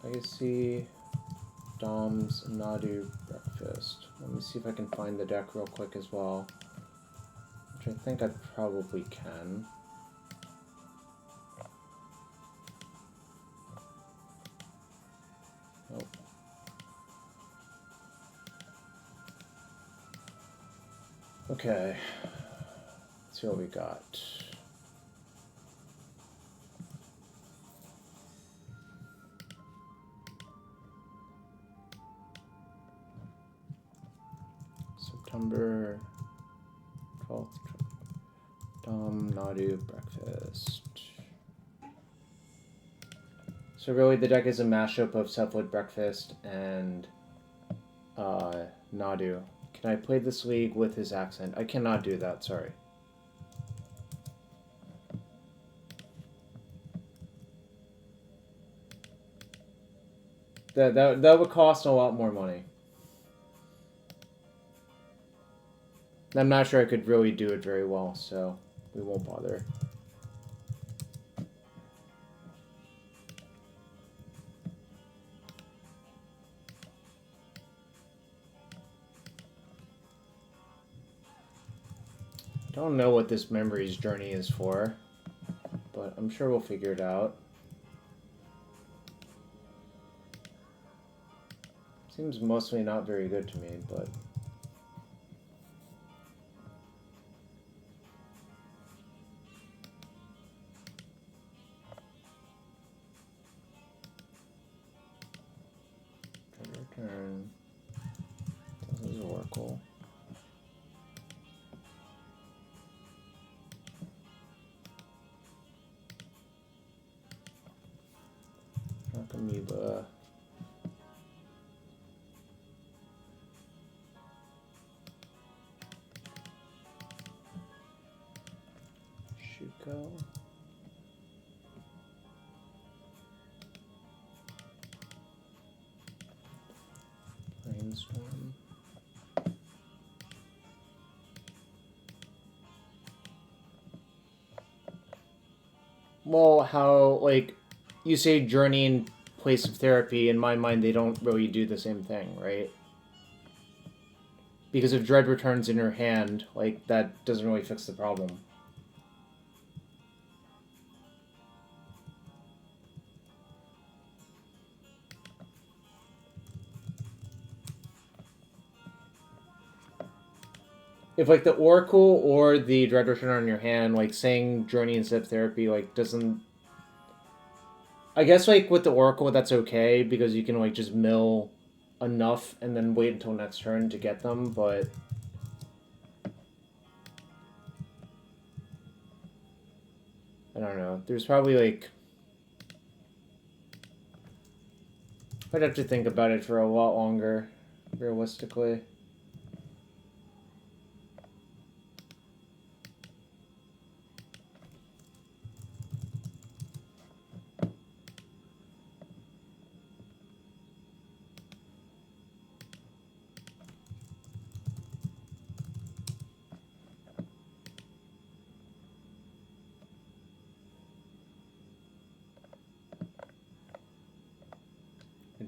Legacy, Dom's Nadu Breakfast. Let me see if I can find the deck real quick as well. Which I think I probably can. Oh. Okay. Let's see what we got. September 12th. Dom Nadu Breakfast. So really the deck is a mashup of Cephalid Breakfast and Nadu. Can I play this league with his accent? I cannot do that, sorry. That would cost a lot more money. I'm not sure I could really do it very well, so we won't bother. Don't know what this memories journey is for, but I'm sure we'll figure it out. Seems mostly not very good to me, but... Dread Return. This is Oracle. Narcomoeba. Shuko. Brainstorm. Well, how, like, you say journey in place of therapy, in my mind they don't really do the same thing, right? Because if Dread returns in your hand, like, that doesn't really fix the problem. If, like, the Oracle or the Dread Return on your hand, like, saying journey instead of therapy, like, doesn't... I guess, like, with the Oracle, that's okay, because you can, like, just mill enough and then wait until next turn to get them, but... I don't know. There's probably, like... I'd have to think about it for a lot longer, realistically.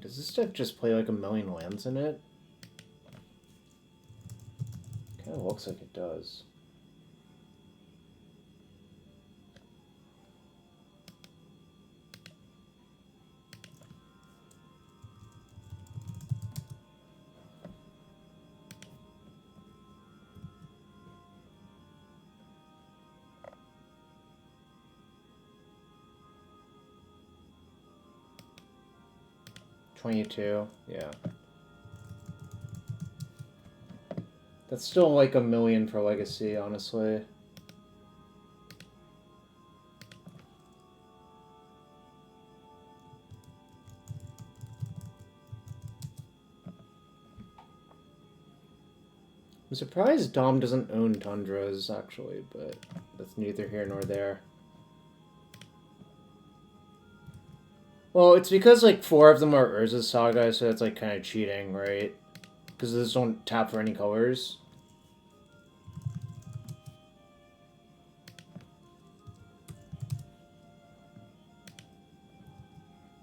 Does this deck just play like a million lands in it? Kind of looks like it does. $22, yeah. That's still like a million for Legacy, honestly. I'm surprised Dom doesn't own Tundras, actually, but that's neither here nor there. Well, it's because, like, 4 of them are Urza Saga, so it's, like, kind of cheating, right? Because those don't tap for any colors.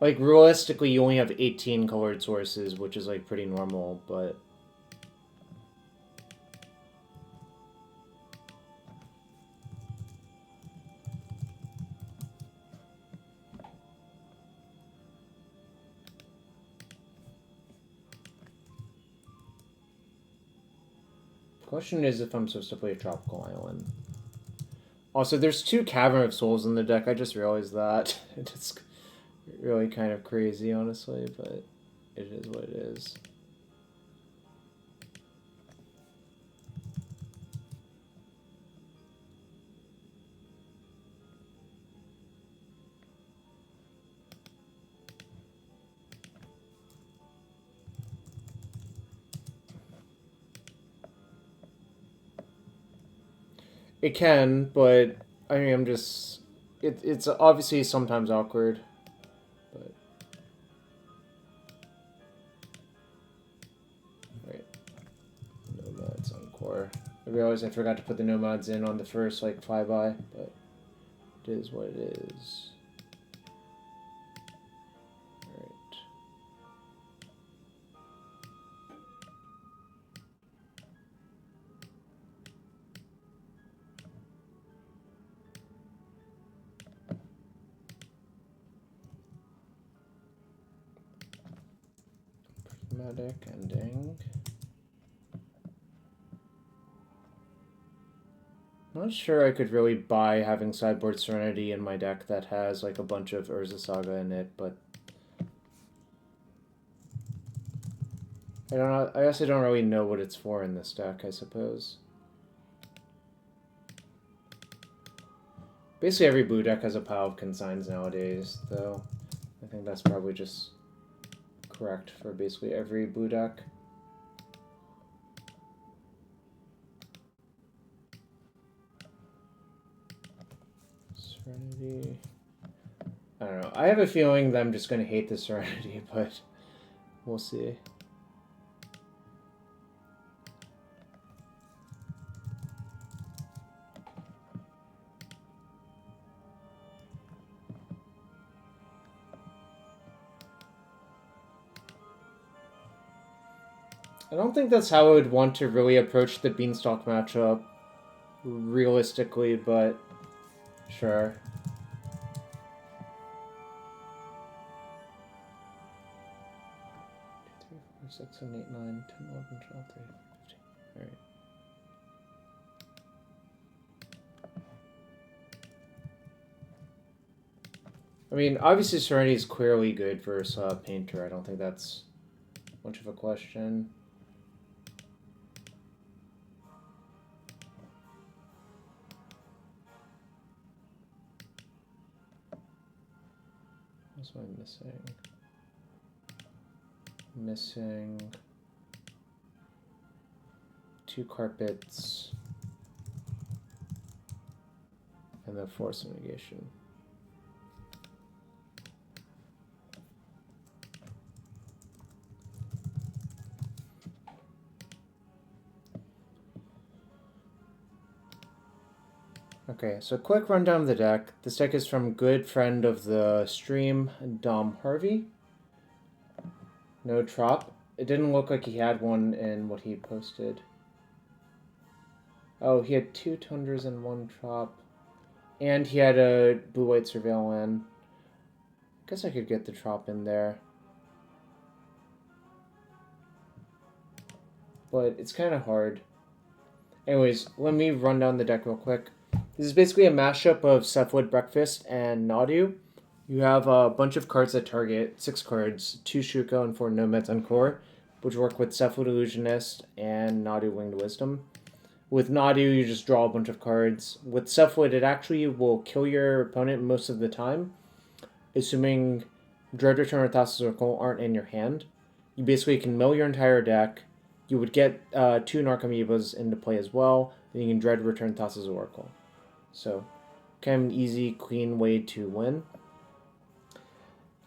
Like, realistically, you only have 18 colored sources, which is, like, pretty normal, but... Question is if I'm supposed to play a Tropical Island. Also, there's 2 Cavern of Souls in the deck. I just realized that. It's really kind of crazy, honestly, but it is what it is. It can, but I mean, I'm just... It's obviously sometimes awkward, but... Wait. Nomads En-kor. I realized I forgot to put the Nomads in on the first, like, flyby, but it is what it is. Alright. Prismatic ending. Not sure I could really buy having sideboard Serenity in my deck that has like a bunch of Urza Saga in it, but I don't know. I guess I don't really know what it's for in this deck, I suppose. Basically every blue deck has a pile of consigns nowadays, though. I think that's probably just correct for basically every blue deck. Serenity. I don't know. I have a feeling that I'm just going to hate the Serenity, but we'll see. I don't think that's how I would want to really approach the Beanstalk matchup realistically, but sure. 6, 7, 8, 9, 10, 11, 12, 13, 15. Alright. I mean, obviously Serenity is clearly good versus Painter. I don't think that's much of a question. What am I missing? Missing 2 carpets and the Force of Negation. Okay, so quick rundown of the deck. This deck is from good friend of the stream, Harvey. No trop. It didn't look like he had one in what he posted. Oh, he had 2 Tundras and 1 trop. And he had a blue-white surveil land. Guess I could get the trop in there. But it's kind of hard. Anyways, let me run down the deck real quick. This is basically a mashup of Cephalid Breakfast and Nadu. You have a bunch of cards that target 6 cards, 2 Shuko and 4 Nomads En-kor, which work with Cephalid Illusionist and Nadu Winged Wisdom. With Nadu, you just draw a bunch of cards. With Cephalid, it actually will kill your opponent most of the time, assuming Dread Return or Thassa's Oracle aren't in your hand. You basically can mill your entire deck. You would get 2 Narcomoebas into play as well, then you can Dread Return Thassa's Oracle. So, kind of an easy, clean way to win.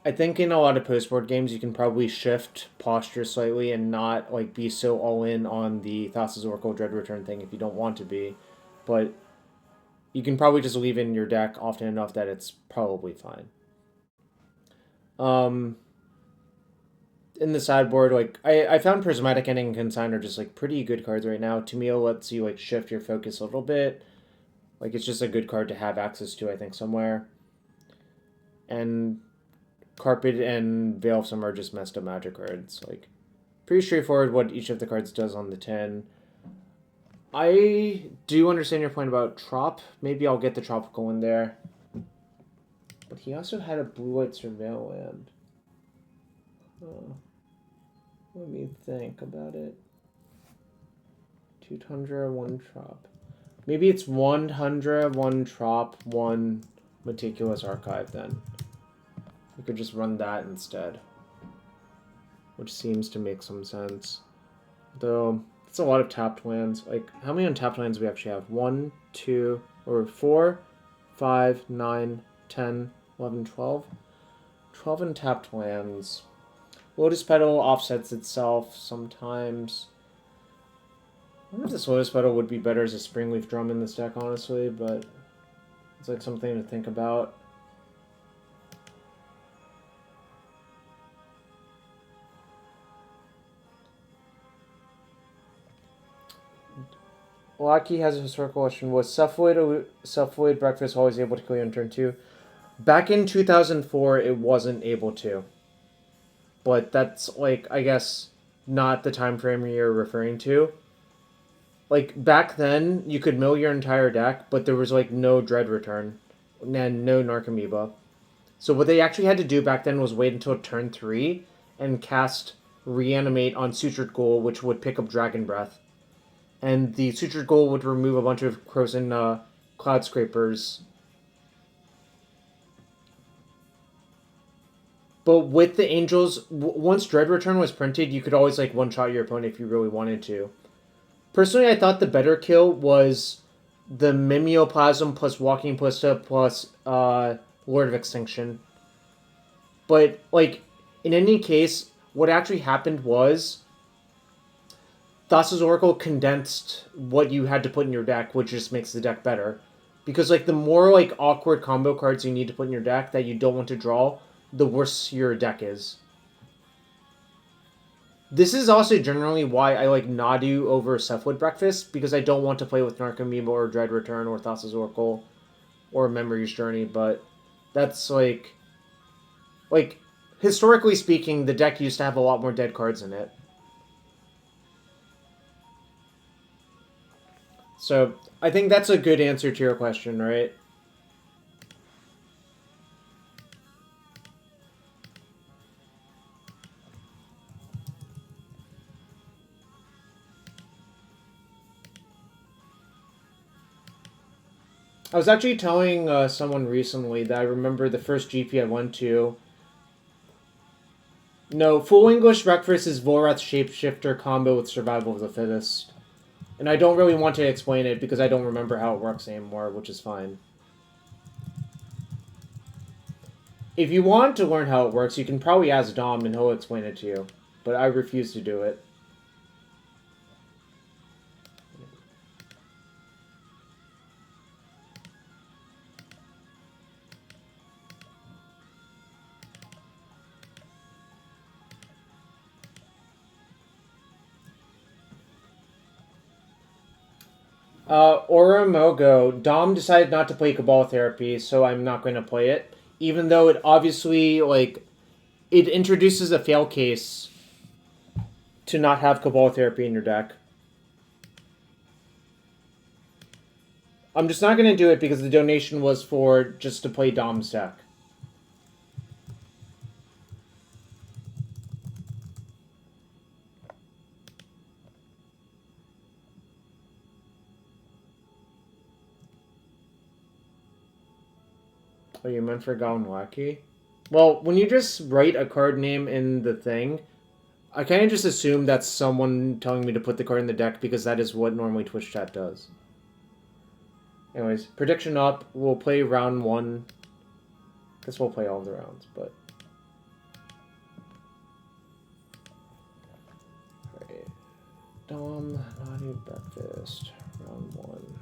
I think in a lot of post-board games, you can probably shift posture slightly and not like be so all-in on the Thassa's Oracle Dread Return thing if you don't want to be. But you can probably just leave it in your deck often enough that it's probably fine. In the sideboard, like I found Prismatic Ending and Consign are just like pretty good cards right now. Tamio lets you like shift your focus a little bit. Like it's just a good card to have access to, I think, somewhere. And Carpet and Veil of Summer are just messed up Magic cards. Like pretty straightforward what each of the cards does on the 10. I do understand your point about Trop. Maybe I'll get the Tropical in there. But he also had a blue-white Surveil land. Let me think about it. 2 Tundra, 1 Trop. Maybe it's 1 Tundra, 1 Trop, 1 Meticulous Archive then. We could just run that instead. Which seems to make some sense. Though, it's a lot of tapped lands. Like, how many untapped lands do we actually have? 1, 2, or 4, 5, 9, 10, 11, 12. 12 untapped lands. Lotus Petal offsets itself sometimes. I wonder if this Lotus Petal would be better as a Springleaf Drum in this deck, honestly, but it's like something to think about. Lucky has a historical question. Was Cephalid Breakfast always able to kill you on turn 2? Back in 2004, it wasn't able to. But that's, like, I guess, not the time frame you're referring to. Like, back then, you could mill your entire deck, but there was, like, no Dread Return and no Narcomoeba. So what they actually had to do back then was wait until turn 3 and cast Reanimate on Sutured Ghoul, which would pick up Dragon Breath. And the Sutured Ghoul would remove a bunch of Croson Cloud Scrapers. But with the Angels, once Dread Return was printed, you could always like one-shot your opponent if you really wanted to. Personally, I thought the better kill was the Mimeoplasm plus Walking Ballista plus Lord of Extinction. But, like, in any case, what actually happened was Thassa's Oracle condensed what you had to put in your deck, which just makes the deck better. Because, like, the more, like, awkward combo cards you need to put in your deck that you don't want to draw, the worse your deck is. This is also generally why I like Nadu over Cephalid Breakfast, because I don't want to play with Narcomoeba or Dread Return or Thassa's Oracle or Memory's Journey, but that's like, historically speaking, the deck used to have a lot more dead cards in it. So, I think that's a good answer to your question, right? I was actually telling someone recently that I remember the first GP I went to. No, Full English Breakfast is Volrath Shapeshifter combo with Survival of the Fittest. And I don't really want to explain it because I don't remember how it works anymore, which is fine. If you want to learn how it works, you can probably ask Dom and he'll explain it to you. But I refuse to do it. Oromogo, Dom decided not to play Cabal Therapy, so I'm not going to play it. Even though it obviously, like, it introduces a fail case to not have Cabal Therapy in your deck. I'm just not going to do it because the donation was for just to play Dom's deck. Oh, you meant for Gallenwacky? Well, when you just write a card name in the thing, I kind of just assume that's someone telling me to put the card in the deck because that is what normally Twitch chat does. Anyways, prediction up. We'll play round 1. Guess we'll play all the rounds, but... Alright. Dom, Naughty Breakfast, round 1.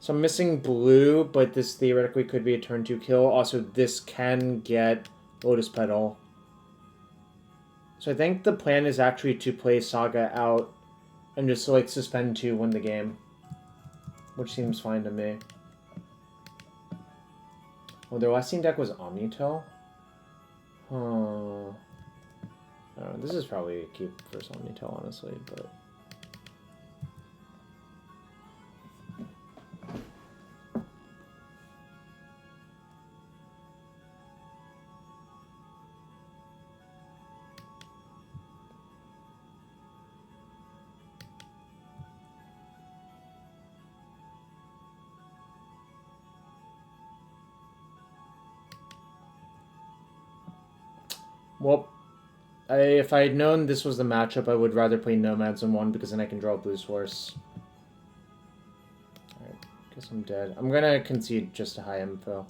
So I'm missing blue, but this theoretically could be a turn 2 kill. Also, this can get Lotus Petal. So I think the plan is actually to play Saga out and just like suspend 2, win the game. Which seems fine to me. Oh, their last team deck was Omnitail? Huh. I don't know, this is probably a keep versus Omnitail, honestly, but... Well, if I had known this was the matchup, I would rather play Nomads En-kor because then I can draw a blue source. Alright, guess I'm dead. I'm gonna concede just a high info.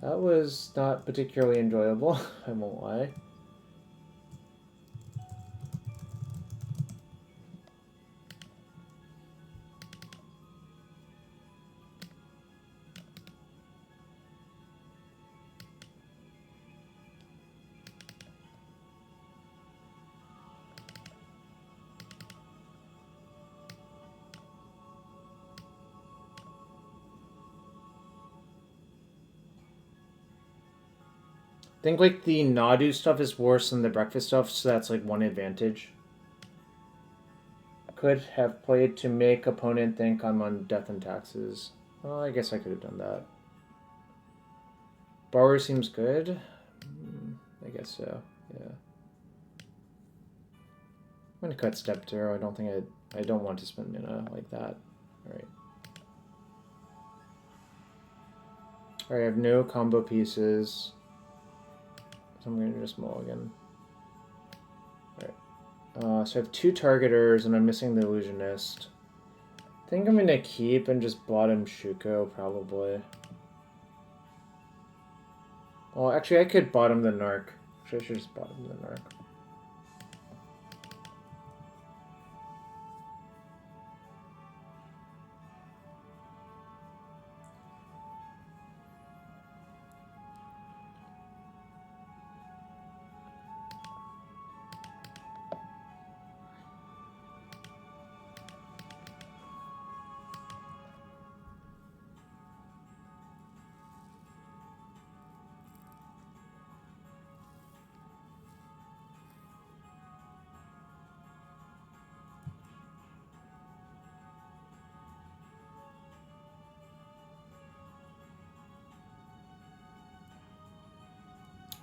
That was not particularly enjoyable, I won't lie. I think like the Nadu stuff is worse than the breakfast stuff, so that's like one advantage. Could have played to make opponent think I'm on death and taxes. Well, I guess I could have done that. Borrower seems good. I guess so, yeah. I'm gonna cut step 0. I don't want to spend mana like that. Alright. Alright, I have no combo pieces. So I'm going to just mulligan. Alright. So I have 2 targeters, and I'm missing the Illusionist. I think I'm going to keep and just bottom Shuko, probably. Well, actually, I could bottom the Narc. Actually, I should just bottom the Narc.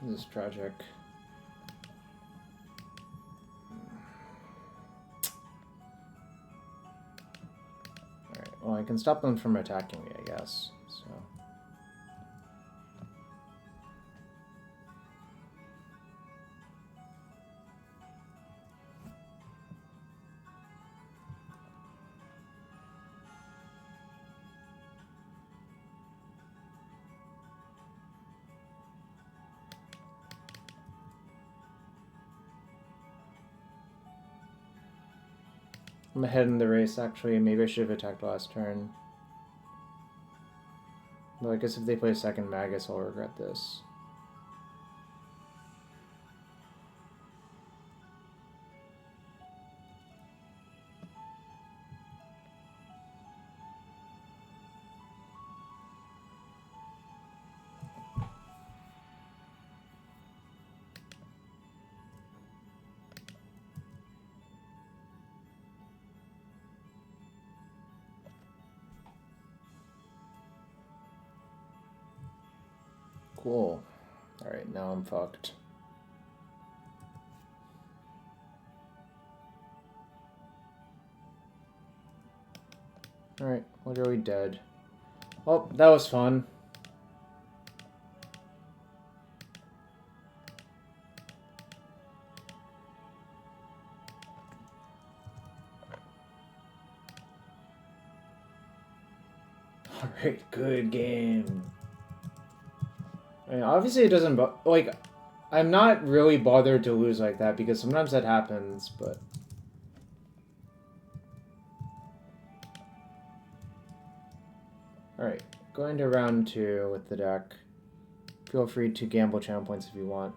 This is tragic. Alright, well, I can stop them from attacking me, I guess. So. I'm ahead in the race, actually. Maybe I should have attacked last turn. But I guess if they play a second Magus, I'll regret this. Cool. Alright, now I'm fucked. Alright, literally dead. Oh, that was fun. Alright, good game. I mean, obviously it doesn't, like, I'm not really bothered to lose like that, because sometimes that happens, but... Alright, going to round 2 with the deck. Feel free to gamble channel points if you want.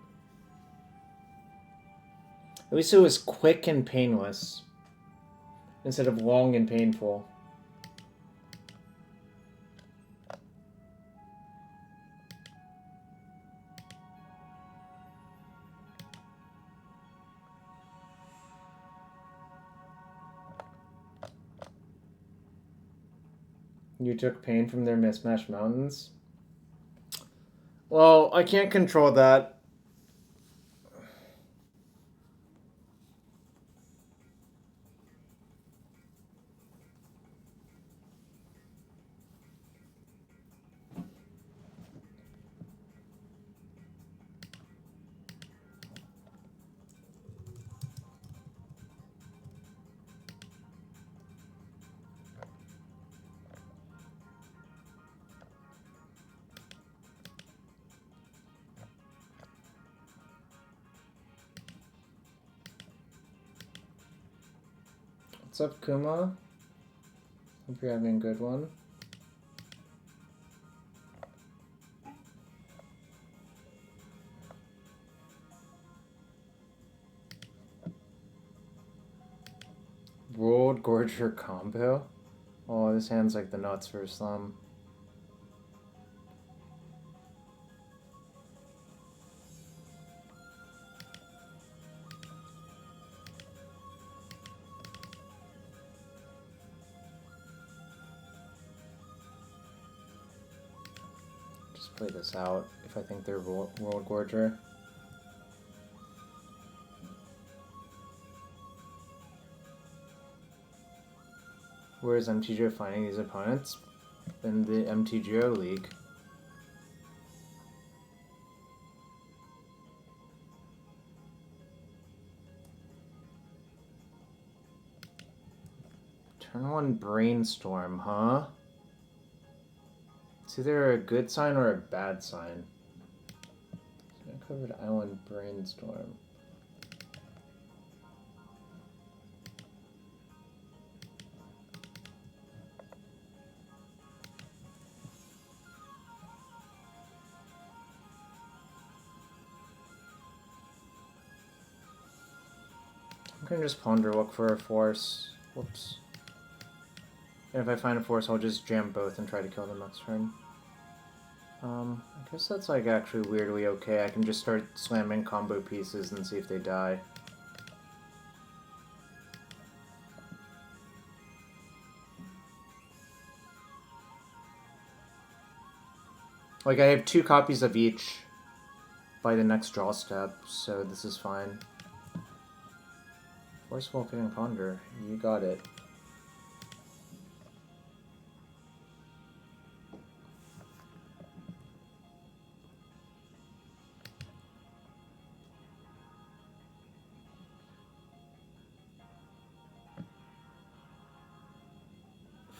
At least it was quick and painless, instead of long and painful. You took pain from their mismatched mountains? Well, I can't control that. What's up, Kuma? Hope you're having a good one. Worldgorger combo? Oh, this hand's like the nuts for a slum. Play this out if I think they're Worldgorger. Where is MTGO finding these opponents? In the MTGO League. Turn 1 Brainstorm, huh? It's either a good sign or a bad sign. So I covered Island Brainstorm. I'm gonna just ponder, look for a force. Whoops. And if I find a force, I'll just jam both and try to kill them next turn. I guess that's like actually weirdly okay. I can just start slamming combo pieces and see if they die. Like, I have 2 copies of each by the next draw step, so this is fine. Force Volcanic Ponder, you got it.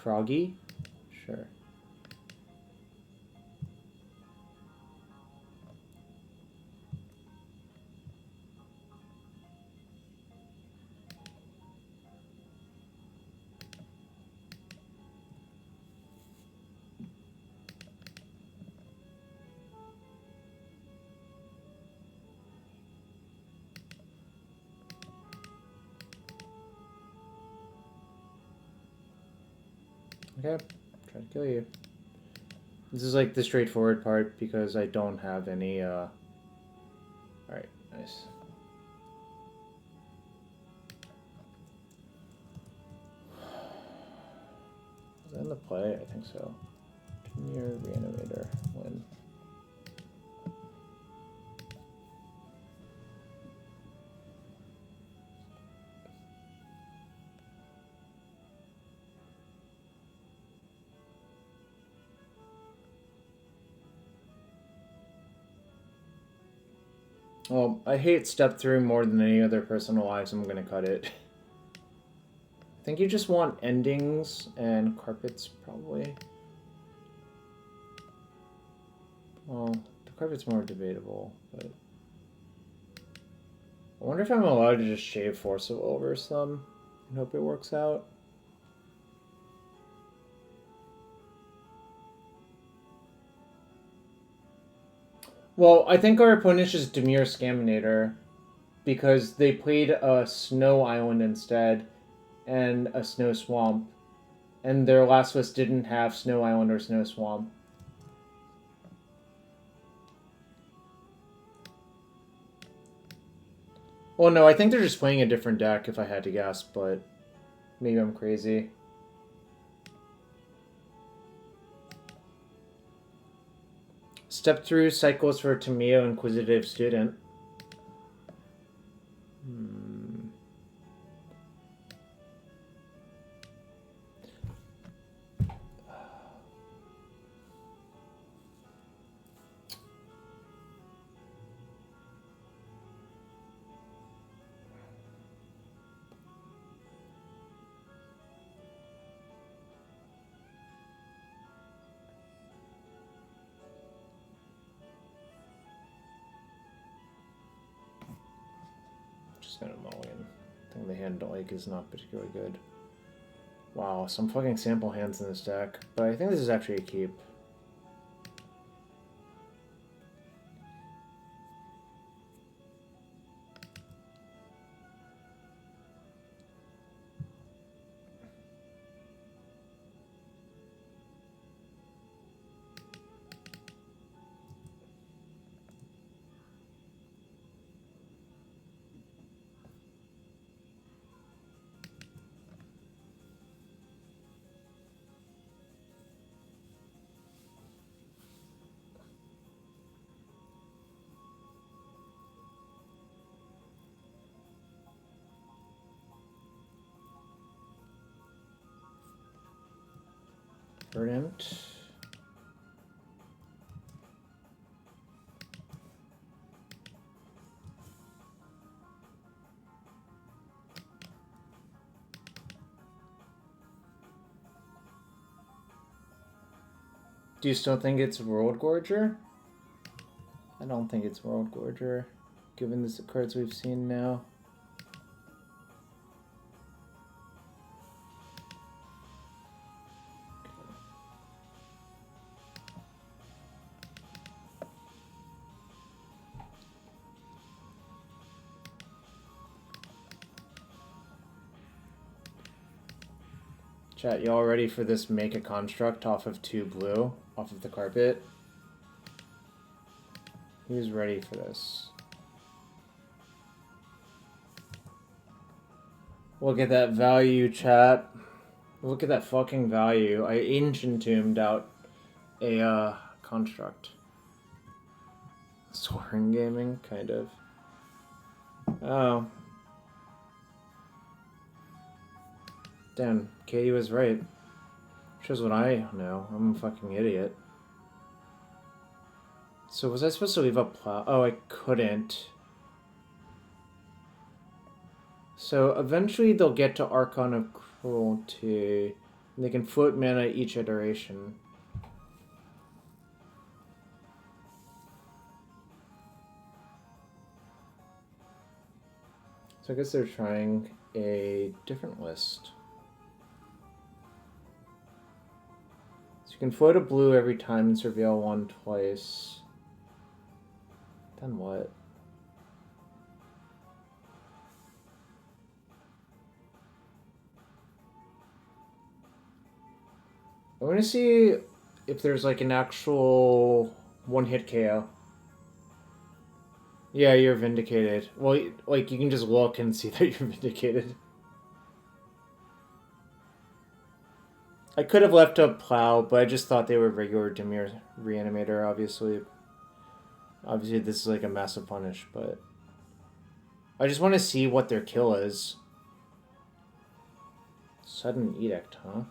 Froggy? Sure. Okay, try to kill you. This is like the straightforward part because I don't have any, Alright, nice. Is that in the play? I think so. Dimir, Reanimator, win. Well, I hate step through more than any other person alive, so I'm gonna cut it. I think you just want endings and carpets, probably. Well, the carpet's more debatable, but... I wonder if I'm allowed to just shave Force of Will versus them and hope it works out. Well, I think our opponent's just Dimir Scaminator because they played a Snow Island instead and a Snow Swamp, and their last list didn't have Snow Island or Snow Swamp. Well, no, I think they're just playing a different deck if I had to guess, but maybe I'm crazy. Step through cycles for Tamio Inquisitive Student. Just gonna mulligan. I think the hand like is not particularly good. Wow, some fucking sample hands in this deck, but I think this is actually a keep. Verdant. Do you still think it's Worldgorger? I don't think it's Worldgorger, given the cards we've seen now. Chat, y'all ready for this make a construct off of 2 blue, off of the carpet? Who's ready for this? Look at that value, chat. Look at that fucking value. I ancient tombed out a construct. Soaring gaming, kind of. Oh. Damn, Katie was right. Shows what I know. I'm a fucking idiot. So was I supposed to leave a plow? Oh, I couldn't. So eventually they'll get to Archon of Cruelty. And they can float mana each iteration. So I guess they're trying a different list. So you can float a blue every time and surveil 1 twice. Then what? I want to see if there's like an actual 1-hit KO. Yeah, you're vindicated. Well, like, you can just look and see that you're vindicated. I could have left a plow, but I just thought they were regular Dimir Reanimator, obviously. Obviously, this is like a massive punish, but... I just want to see what their kill is. Sudden Edict, huh?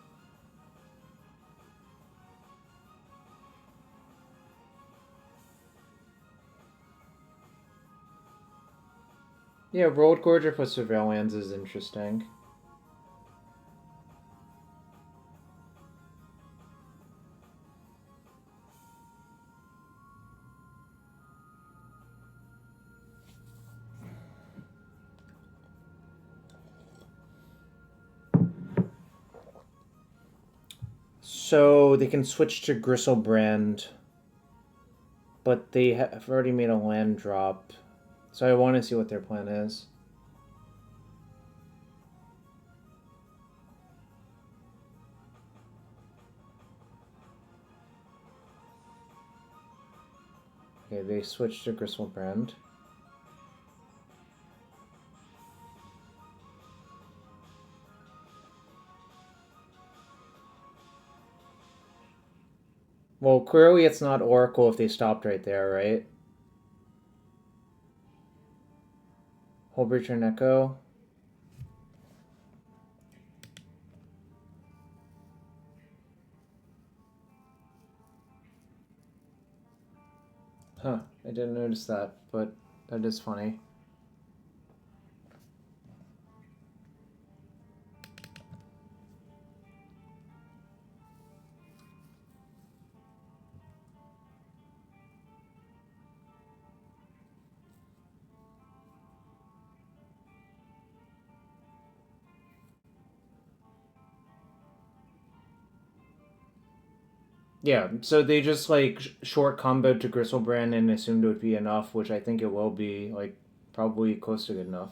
Yeah, Worldgorger plus Surveillance is interesting. So they can switch to Gristlebrand. but they have already made a land drop, so I want to see what their plan is. Okay, they switched to Gristlebrand. Well, clearly it's not Oracle if they stopped right there, right? Hullbreacher and Echo. Huh, I didn't notice that, but that is funny. Yeah, so they just like short comboed to Gristlebrand and assumed it would be enough, which I think it will be, like, probably close to good enough.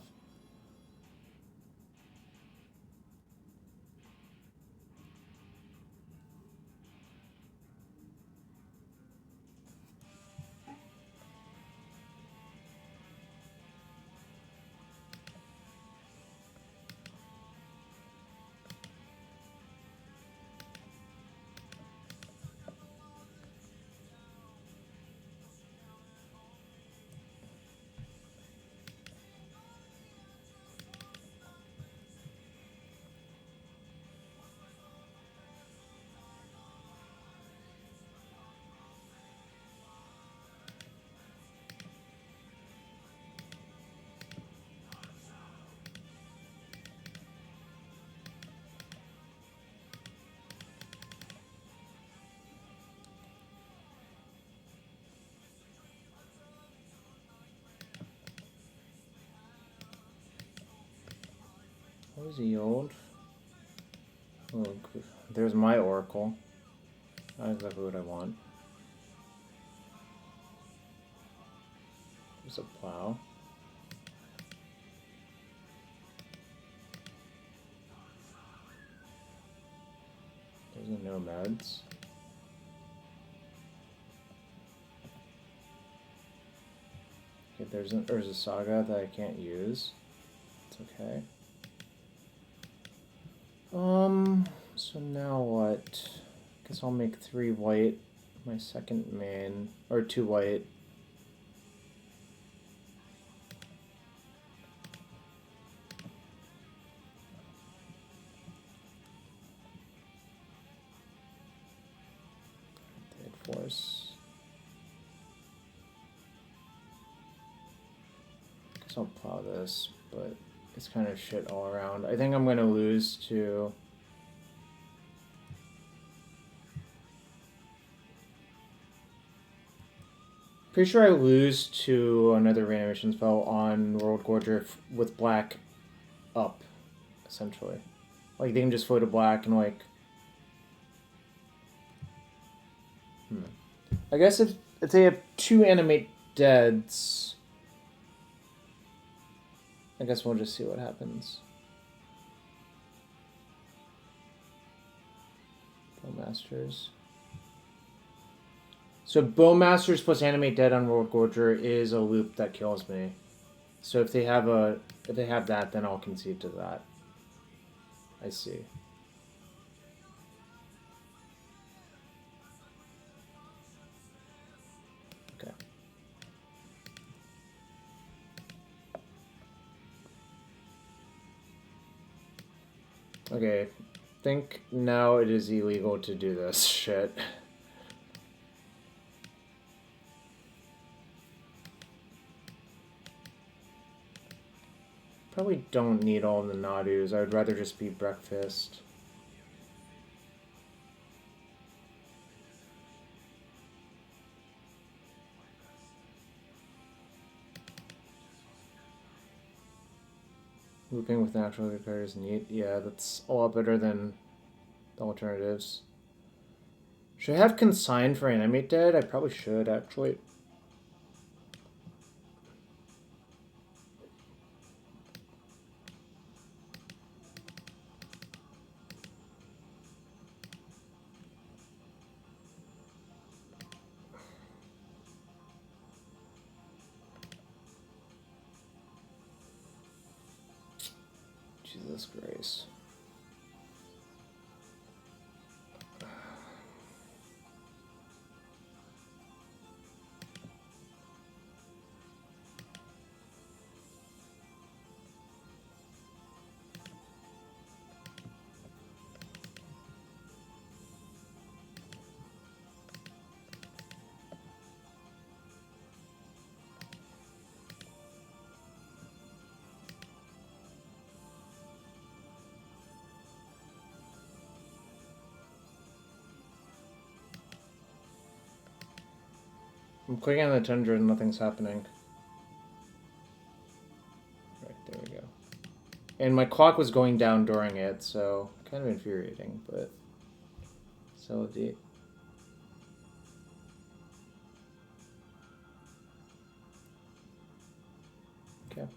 What was he old? Oh, there's my Oracle. Not exactly what I want. There's a plow. There's a Nomads. Okay, there's an Urza Saga that I can't use. It's okay. So now what? Guess I'll make 3 white. My second main. Or 2 white. Force. Guess I'll plow this, but it's kind of shit all around. I think I'm gonna lose to... Pretty sure I lose to another reanimation spell on Worldgorger with black up, essentially. Like, they can just float a black and, like... I guess if they have 2 animate deads... I guess we'll just see what happens. Bowmasters. So Bowmasters plus Animate Dead on Worldgorger is a loop that kills me. So if they have that, then I'll concede to that. I see. Okay. Okay. I think now it is illegal to do this shit. Probably don't need all of the Nadus. I would rather just be breakfast. Looping with natural repair is neat. Yeah, that's a lot better than the alternatives. Should I have Consign for Animate Dead? I probably should, actually. Jesus Christ. I'm clicking on the tundra and nothing's happening. Right, there we go. And my clock was going down during it, so kind of infuriating, but so the okay.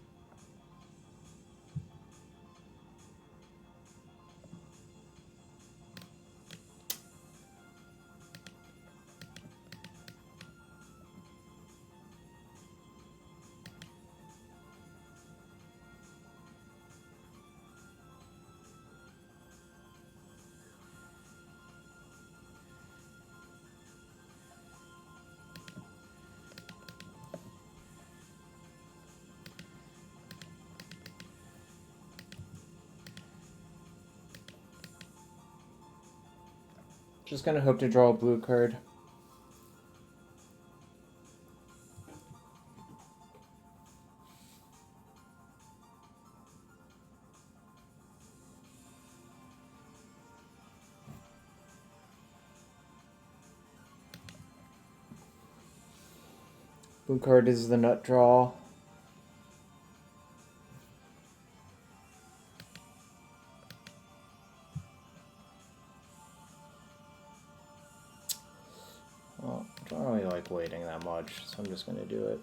Just gonna hope to draw a blue card. Blue card is the nut draw. Well, I don't really like waiting that much, so I'm just gonna do it.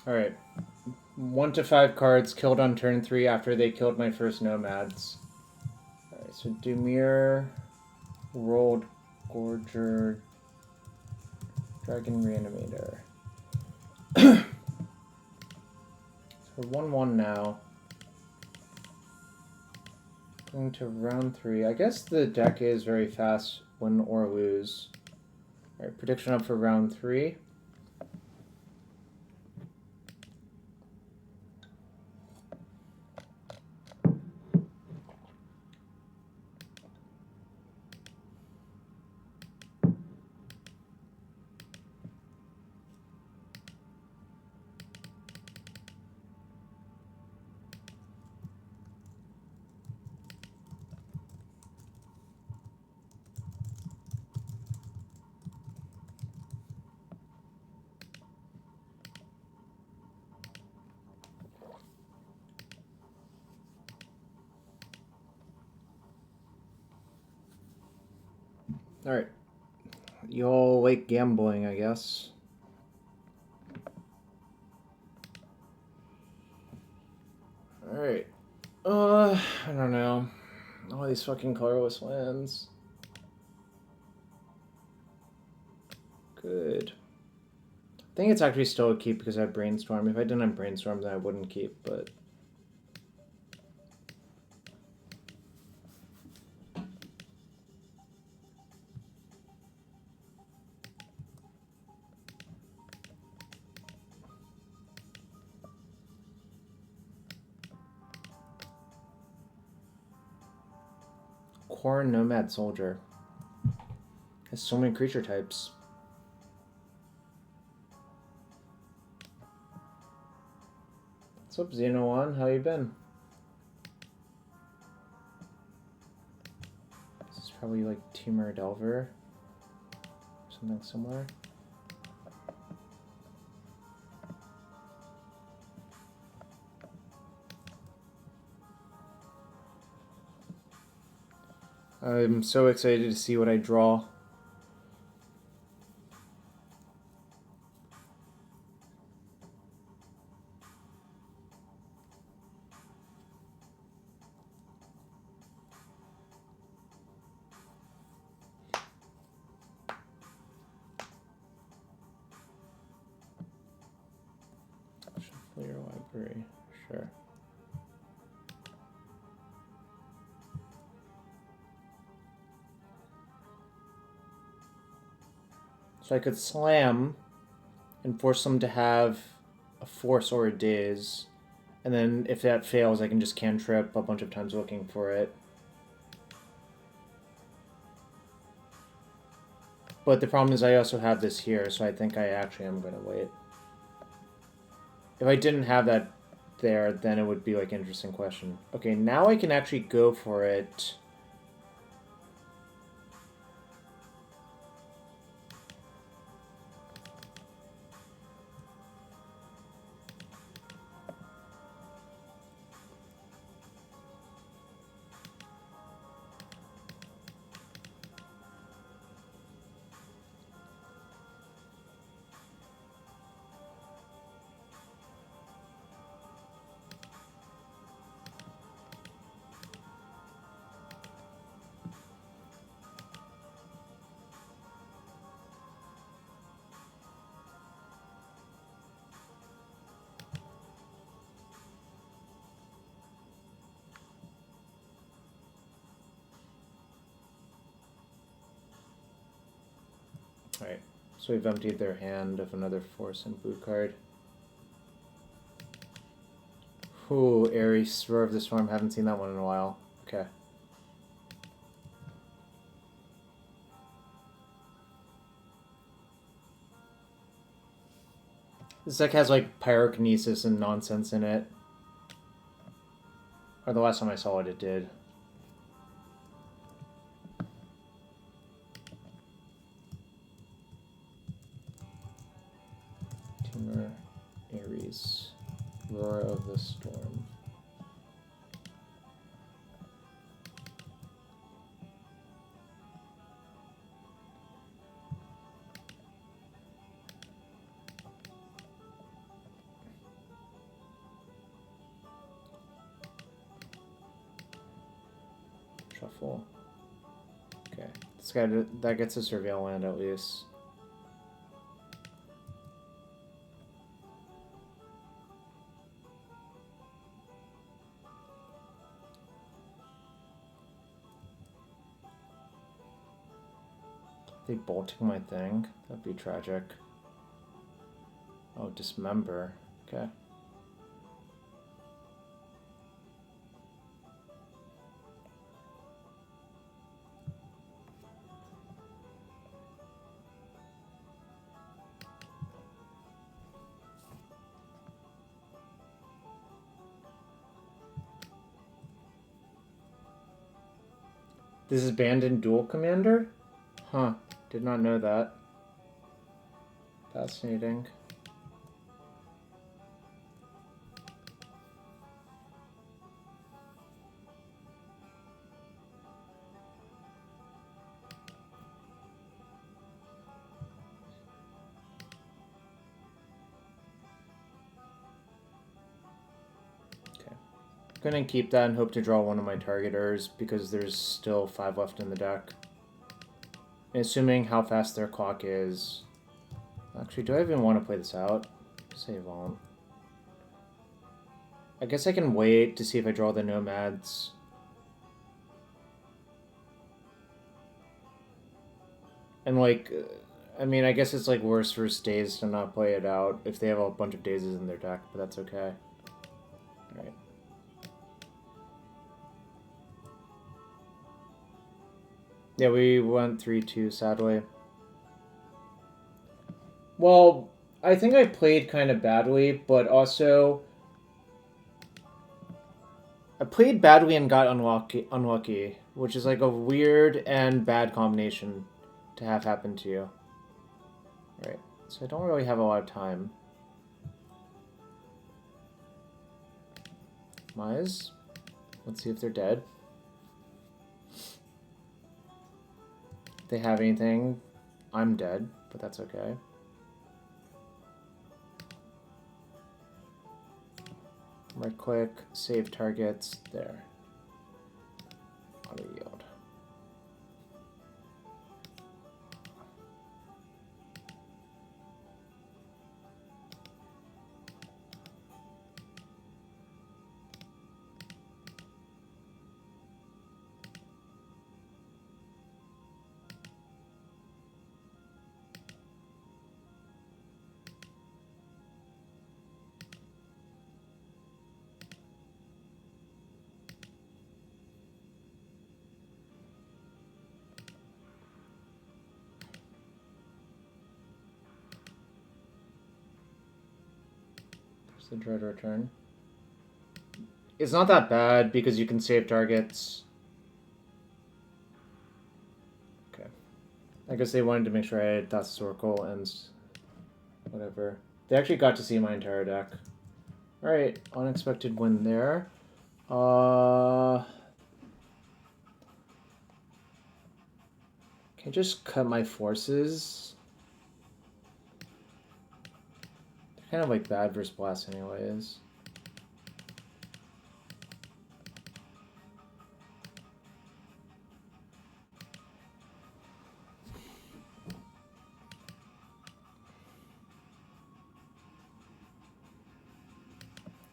Alright. 1 to 5 cards killed on turn 3 after they killed my first Nomads. Alright, so Dimir, Worldgorger, Dragon Reanimator. So 1-1 now. Going to round 3. I guess the deck is very fast, win or lose. Alright, prediction up for round 3. Alright. Y'all like gambling, I guess. Alright. I don't know. All these fucking colorless lands. Good. I think it's actually still a keep because I have Brainstorm. If I didn't have Brainstorm, then I wouldn't keep, but... Corn Nomad Soldier. Has so many creature types. What's up, Xeno1? How you been? This is probably like Temur Delver. Something similar. I'm so excited to see what I draw. Shuffle your library, sure. So I could slam and force them to have a force or a daze. And then if that fails, I can just cantrip a bunch of times looking for it. But the problem is I also have this here, so I think I actually am going to wait. If I didn't have that there, then it would be like an interesting question. Okay, now I can actually go for it. Alright, so we've emptied their hand of another force and boot card. Ooh, Eris, Roar of the Storm, haven't seen that one in a while. Okay. This deck has like pyrokinesis and nonsense in it. Or the last time I saw it, it did. Dimir, Eris, Roar of the Storm. Shuffle. Okay, this guy that gets a surveil land at least. They bolting my thing? That'd be tragic. Oh, dismember. Okay. This is banned in Dual Commander? Huh. Did not know that. Fascinating. Okay. I'm gonna keep that and hope to draw one of my targeters because there's still 5 left in the deck. And assuming how fast their clock is. Actually, do I even want to play this out? Say I won't. I guess I can wait to see if I draw the Nomads. And like, I mean, I guess it's like worse for days to not play it out if they have a bunch of dazes in their deck, but that's okay. Alright. Yeah, we went 3-2, sadly. Well, I think I played kind of badly, but also I played badly and got unlucky, which is like a weird and bad combination to have happen to you. Right. So I don't really have a lot of time. Mize. Let's see if they're dead. If they have anything, I'm dead, but that's okay. Right click, save targets, there. Auto yield. The Dread Return. It's not that bad because you can save targets. Okay. I guess they wanted to make sure I had Thassa's Oracle and whatever. They actually got to see my entire deck. Alright, unexpected win there. Can I just cut my forces? Kind of like bad versus blast anyways.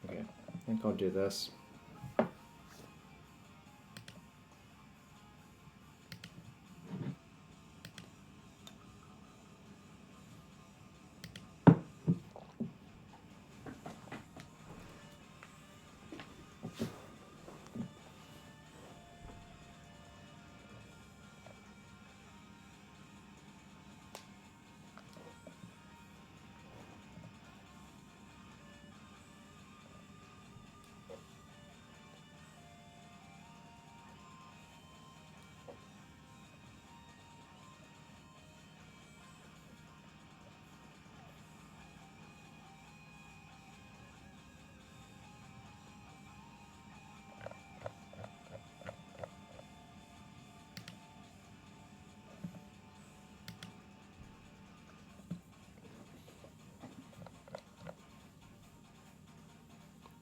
Okay, I think I'll do this.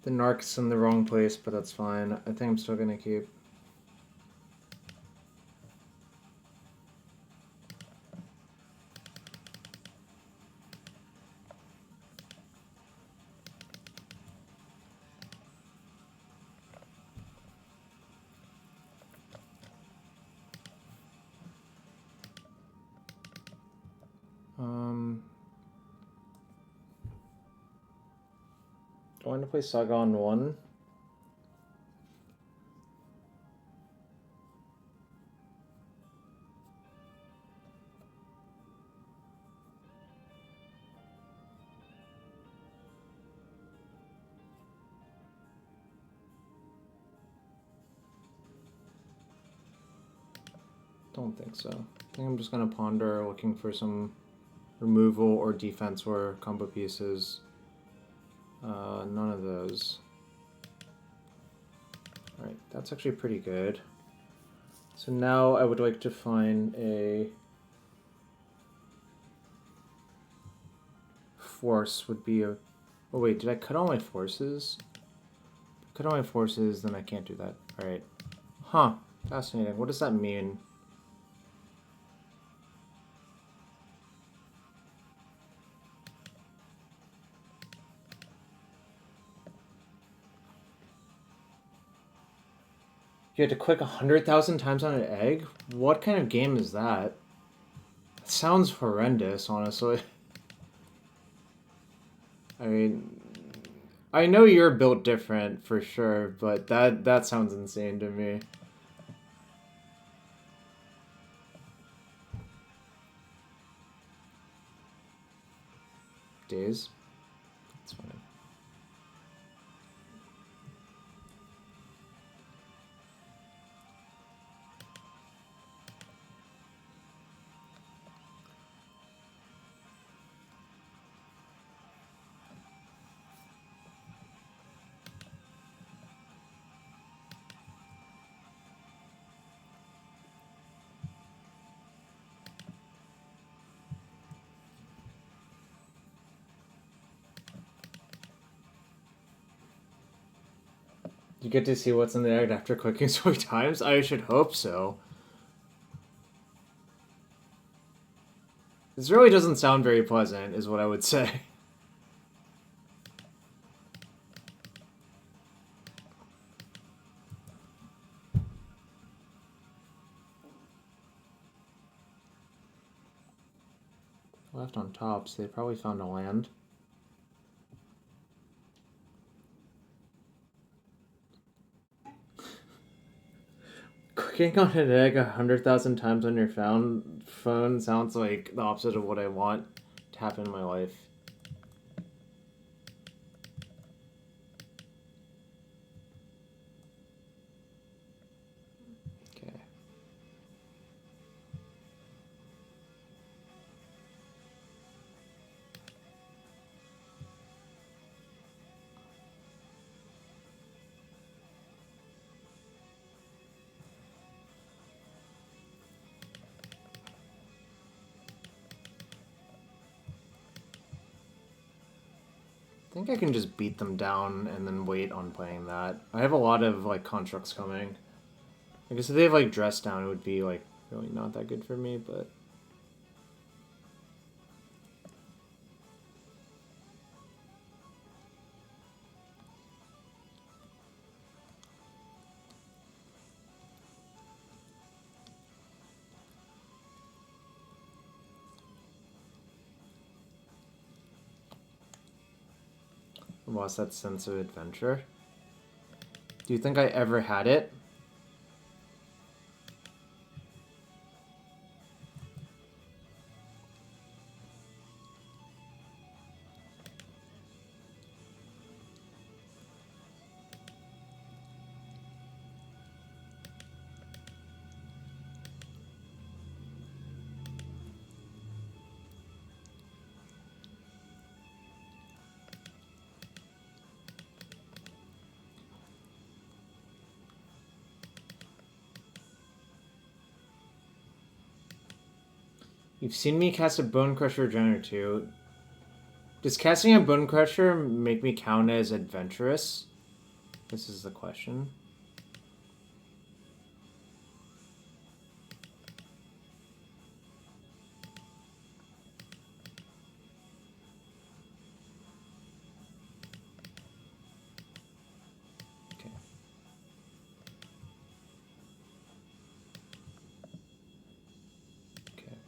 The Narc's in the wrong place, but that's fine. I think I'm still gonna keep. Do I want to play Saga on 1? Don't think so. I think I'm just gonna ponder looking for some removal or defense or combo pieces. None of those. Alright, that's actually pretty good. So now I would like to find a force would be a... Oh wait, did I cut all my forces? Cut all my forces, then I can't do that. Alright. Huh. Fascinating. What does that mean? You had to click 100,000 times on an egg? What kind of game is that? It sounds horrendous, honestly. I mean, I know you're built different for sure, but that sounds insane to me. days. That's fine. You get to see what's in the egg after clicking so many times? I should hope so. This really doesn't sound very pleasant, is what I would say. Left on top, so they probably found a land. Clicking on an egg 100,000 times on your phone sounds like the opposite of what I want to happen in my life. Okay. I think I can just beat them down and then wait on playing that. I have a lot of like constructs coming. I guess if they have like dress down, it would be like really not that good for me, but I lost that sense of adventure. Do you think I ever had it? You've seen me cast a Bone Crusher Gen or two. Does casting a Bone Crusher make me count as adventurous? This is the question. Okay. Okay.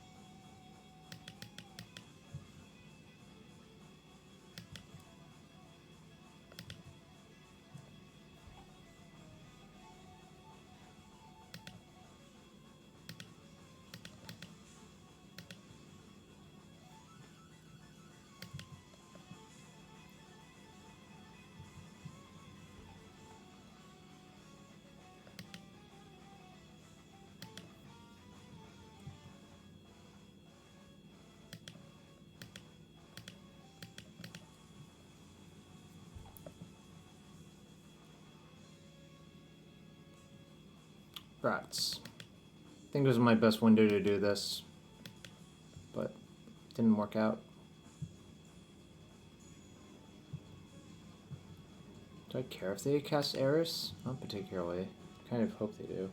Rats. I think this was my best window to do this, but it didn't work out. Do I care if they cast Eris? Not particularly. Kind of hope they do.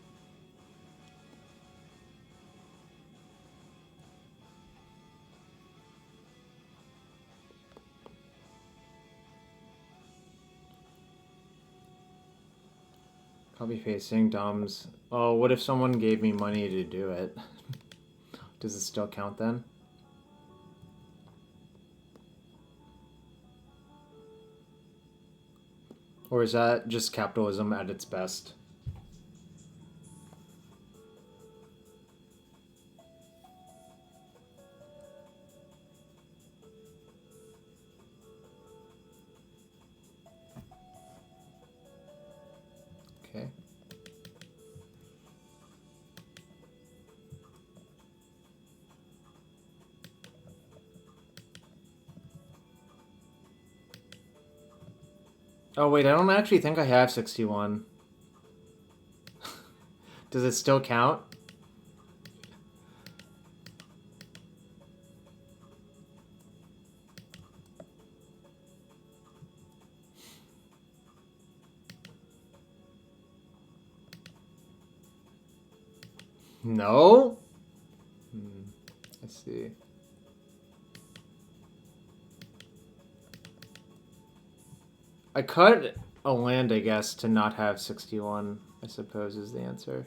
Copy pasting Dom's. Oh, what if someone gave me money to do it? Does it still count then? Or is that just capitalism at its best? Oh wait, I don't actually think I have 61. Does it still count? No? Let's see. I cut a land, I guess, to not have 61, I suppose, is the answer.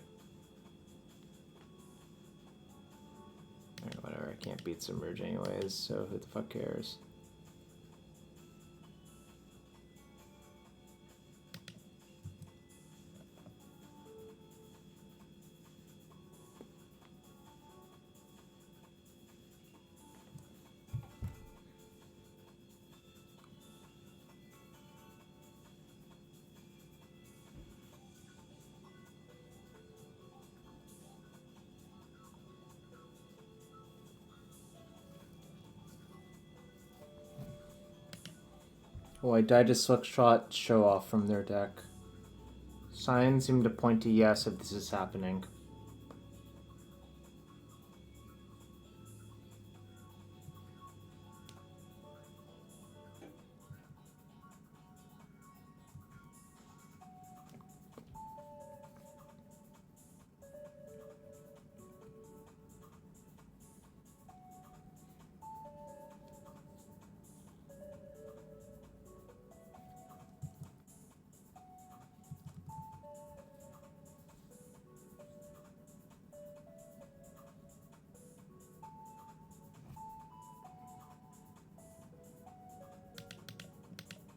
Alright, whatever, I can't beat Submerge anyways, so who the fuck cares? Oh, I died to Slickshot Show Off from their deck. Signs seem to point to yes if this is happening.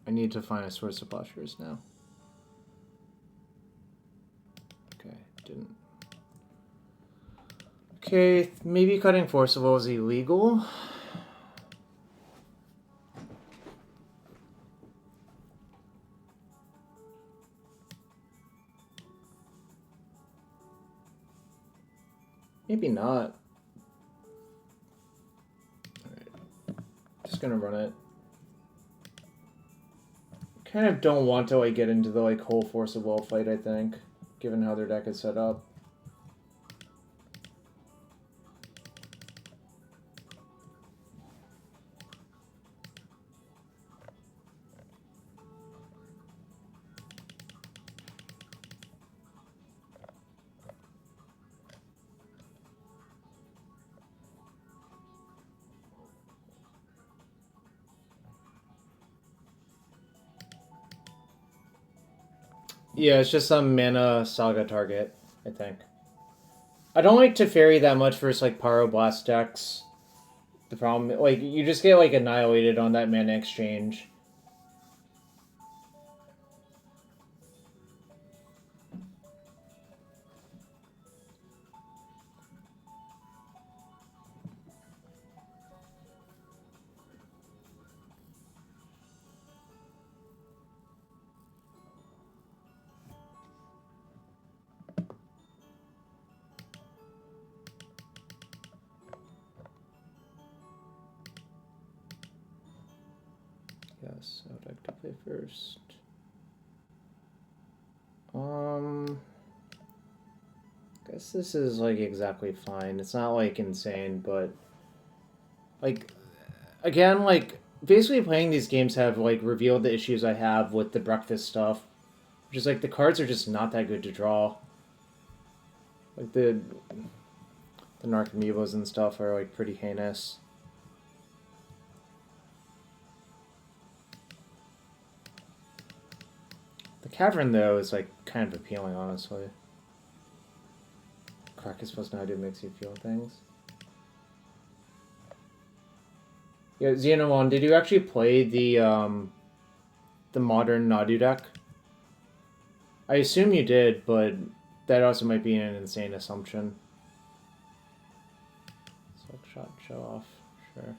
I need to find a source of Plowshares now. Okay, didn't. Okay, maybe cutting Forcible is illegal. Maybe not. Alright. Just gonna run it. Kind of don't want to like get into the like whole Force of Will fight, I think, given how their deck is set up. Yeah, it's just some mana Saga target, I think. I don't like Teferi that much versus like Pyroblast decks. The problem, like, you just get like annihilated on that mana exchange. Yes, I would like to play first. Guess this is like exactly fine. It's not like insane, but like again, like basically playing these games have like revealed the issues I have with the breakfast stuff. Which is like the cards are just not that good to draw. Like the Narcomoebas and stuff are like pretty heinous. The Cavern though is like kind of appealing, honestly. Carcass plus Nadu makes you feel things. Yeah, Xenomon, did you actually play the modern Nadu deck? I assume you did, but that also might be an insane assumption. Silk shot, show off, sure.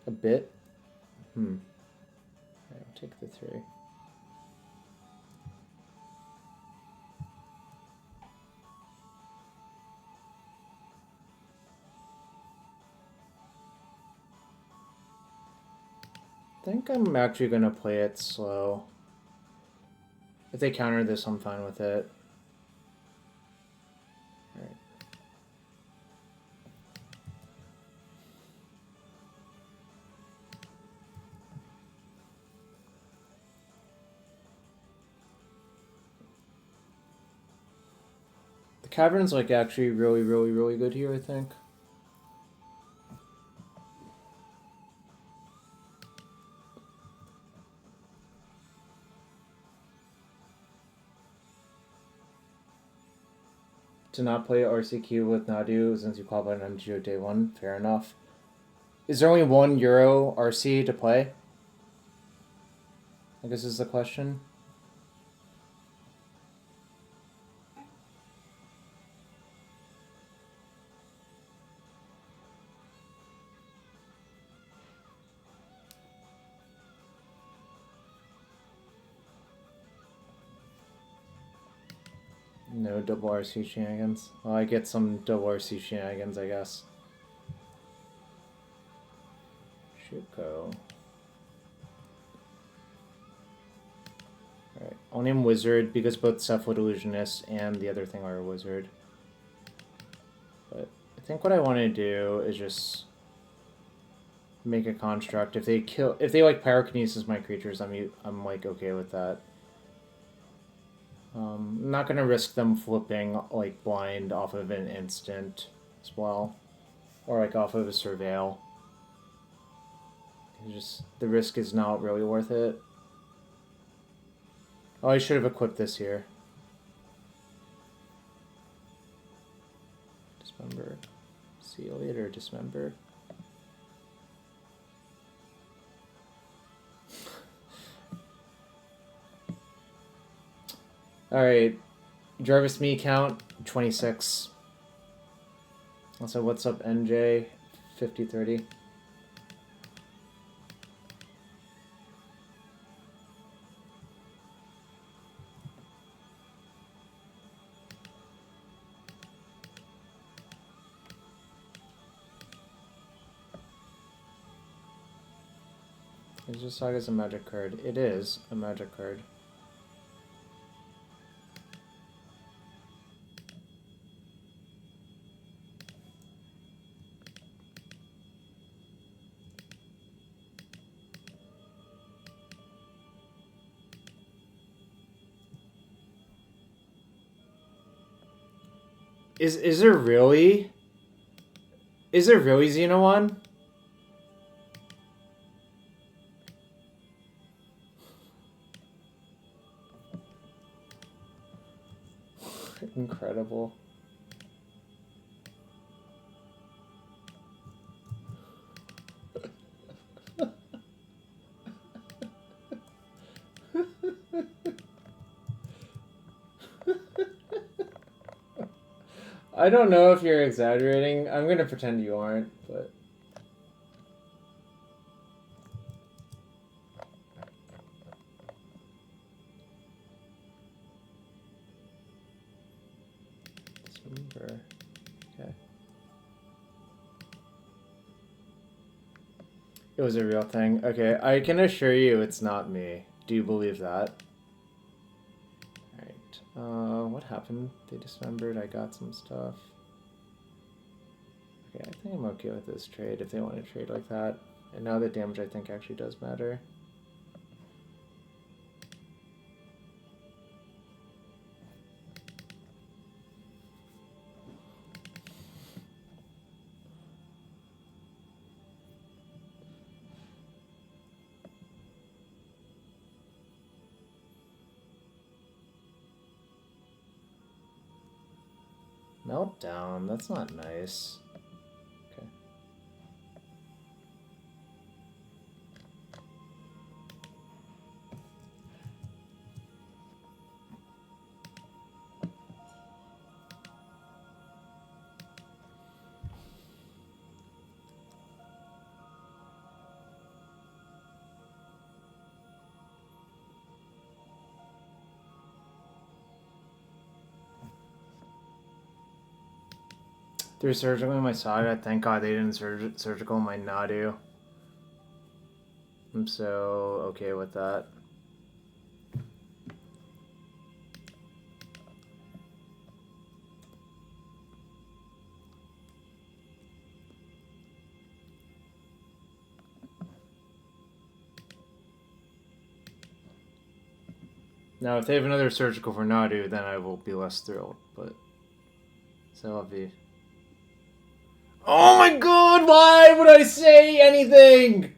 A bit? Alright, I'll take the 3. think I'm actually going to play it slow. If they counter this, I'm fine with it. Alright. The Cavern's like actually really good here, I think. To not play RCQ with Nadu since you qualified on MGO day 1, fair enough. Is there only one Euro RC to play? I guess is the question. No double RC shenanigans. Well, I get some double RC shenanigans, I guess. Shuko. Alright, I'll name Wizard because both Cephalid Illusionist and the other thing are a wizard. But I think what I want to do is just make a construct. If they like pyrokinesis my creatures, I'm like okay with that. I'm not gonna risk them flipping like blind off of an instant as well, or like off of a surveil. Just the risk is not really worth it. Oh, I should have equipped this here. Dismember. See you later, Dismember. Alright. Jarvis me count 26. Also, what's up, NJ? 50-30. Is this Saga's a magic card? It is a magic card. Is there really? Is there really Xeno 1? Incredible. I don't know if you're exaggerating. I'm gonna pretend you aren't, but... December. Okay. It was a real thing. Okay, I can assure you it's not me. Do you believe that? Alright. What happened? They dismembered. I got some stuff. Okay, I think I'm okay with this trade if they want to trade like that. And now the damage I think actually does matter. Meltdown, that's not nice. Okay. Through surgical in my Saga, thank God they didn't surgical in my Nadu. I'm so okay with that. Now, if they have another surgical for Nadu, then I will be less thrilled, but... So I'll be... Oh my god, why would I say anything?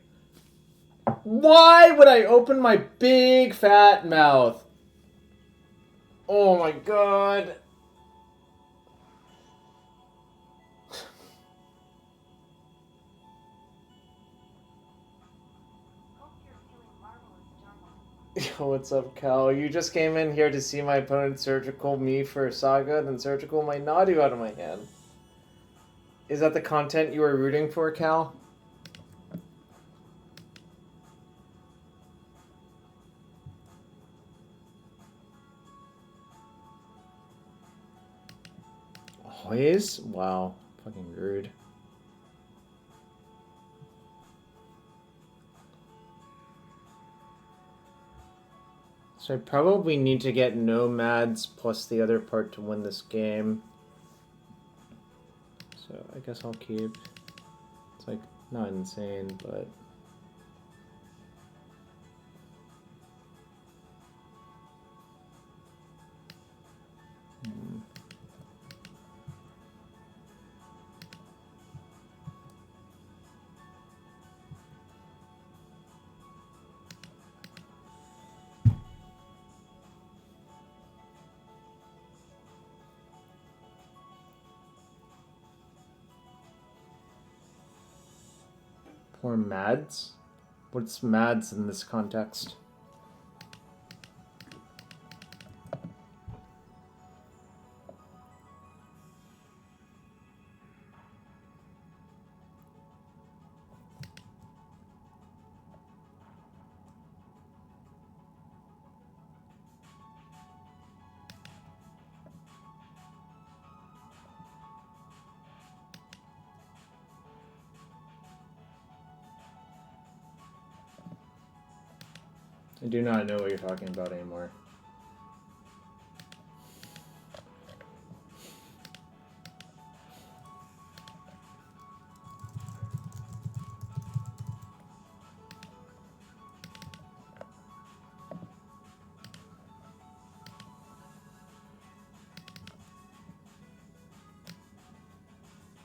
Why would I open my big fat mouth? Oh my god. Yo, what's up, Cal? You just came in here to see my opponent surgical me for Saga, then surgical my Nadu out of my hand. Is that the content you were rooting for, Cal? Always? Wow. Fucking rude. So I probably need to get Nomads plus the other part to win this game. So I guess I'll keep. It's like not insane, but... Poor Mads? What's Mads in this context? I do not know what you're talking about anymore.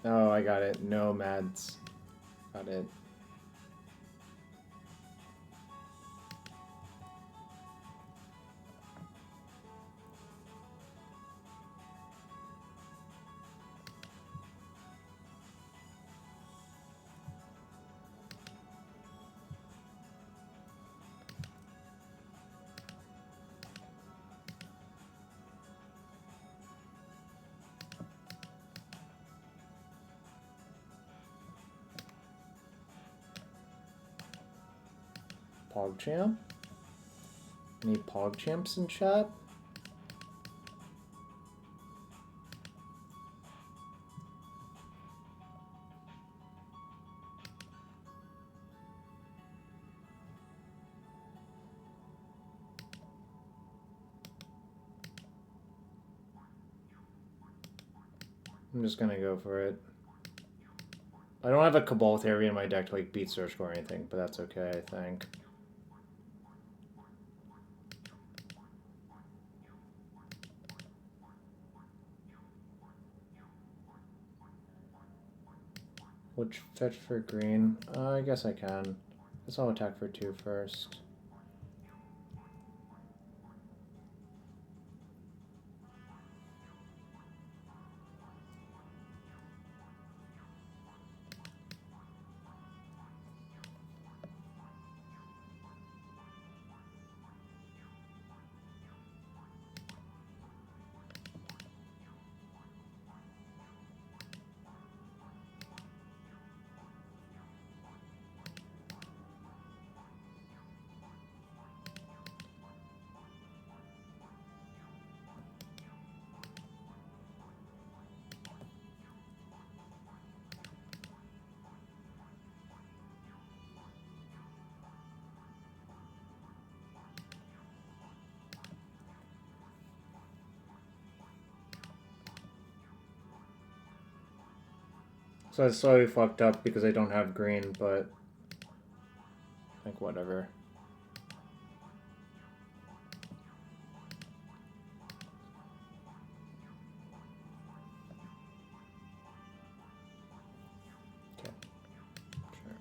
Oh, I got it. Nomads. Got it. PogChamp? Any PogChamps in chat? I'm just gonna go for it. I don't have a Cabal Theory in my deck to like beat Surgical or anything, but that's okay, I think. Which fetch for green? I guess I can. Guess I'll attack for 2 first. So it's slightly fucked up because I don't have green, but like whatever. Okay. Sure.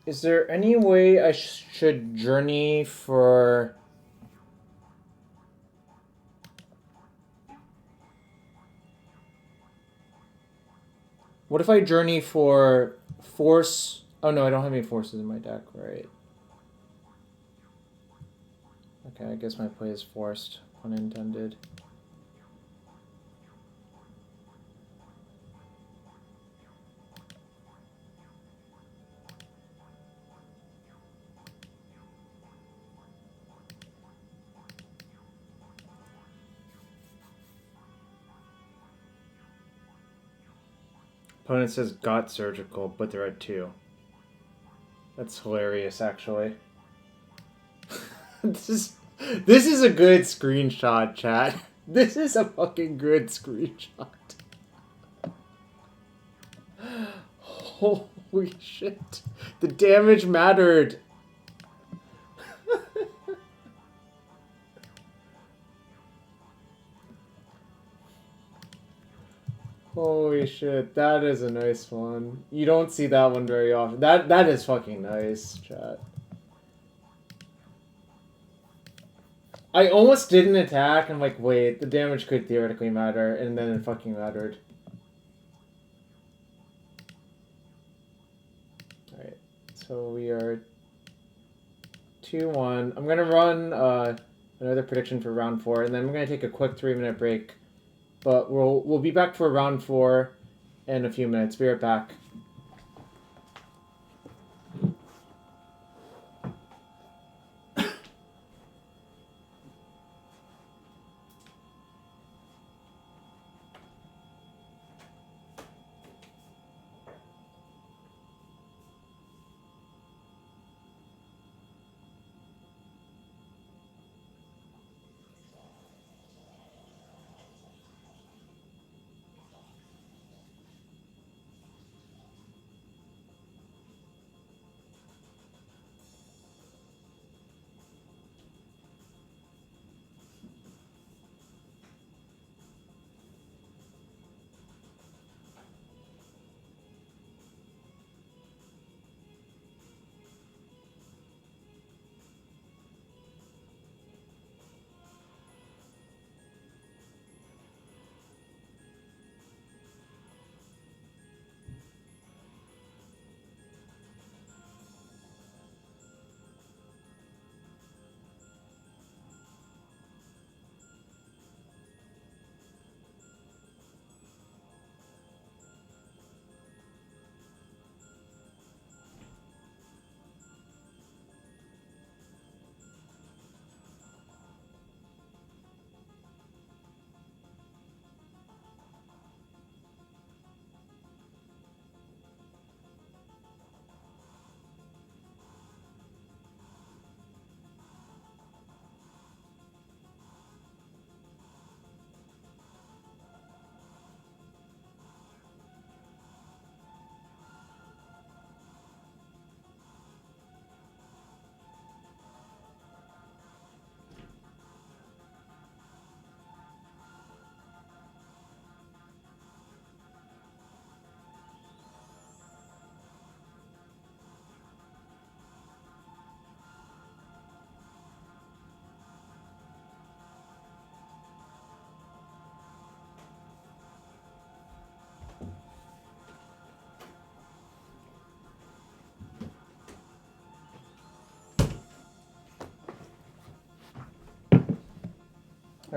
Is there any way I should journey for... What if I journey for force... Oh no, I don't have any forces in my deck, right? Okay, I guess my play is forced, pun intended. Opponent says got surgical, but they're at 2. That's hilarious, actually. This is a good screenshot, chat. This is a fucking good screenshot. Holy shit. The damage mattered. Holy shit, that is a nice one. You don't see that one very often. That is fucking nice, chat. I almost didn't attack. I'm like, wait, the damage could theoretically matter, and then it fucking mattered. Alright, so we are 2-1. I'm gonna run another prediction for round 4, and then we're gonna take a quick 3-minute break. But we'll be back for round 4 in a few minutes. Be right back.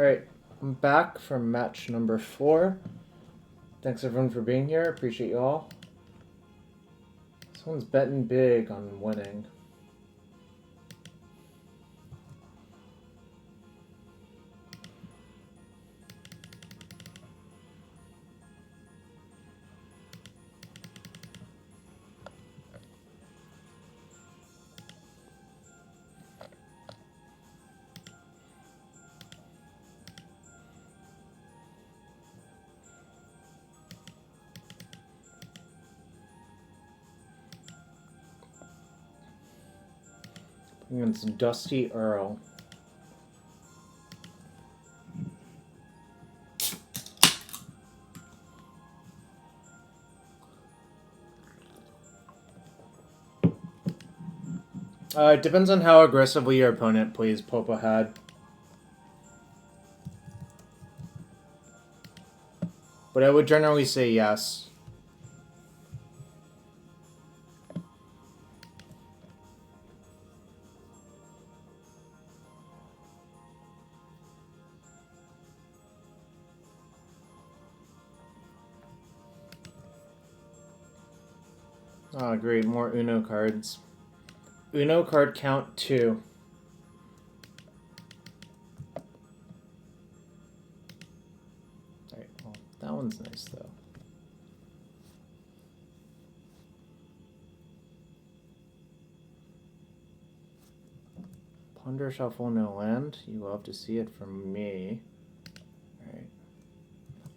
Alright, I'm back for match number 4. Thanks everyone for being here. Appreciate you all. This one's betting big on winning. Against Dusty Earl. It depends on how aggressively your opponent plays Popo Had. But I would generally say yes. Oh, great. More Uno cards. Uno card count 2. Alright, well, that one's nice, though. Plunder, shuffle, no land. You love to see it from me. Alright.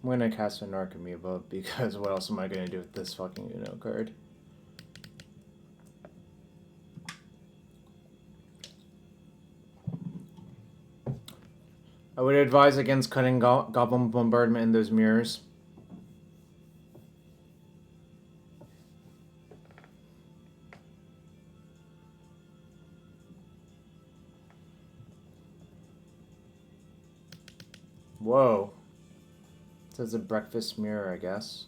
I'm gonna cast a Narcomoeba, because what else am I gonna do with this fucking Uno card? I would advise against cutting Goblin Bombardment in those mirrors. Whoa. It says a breakfast mirror, I guess.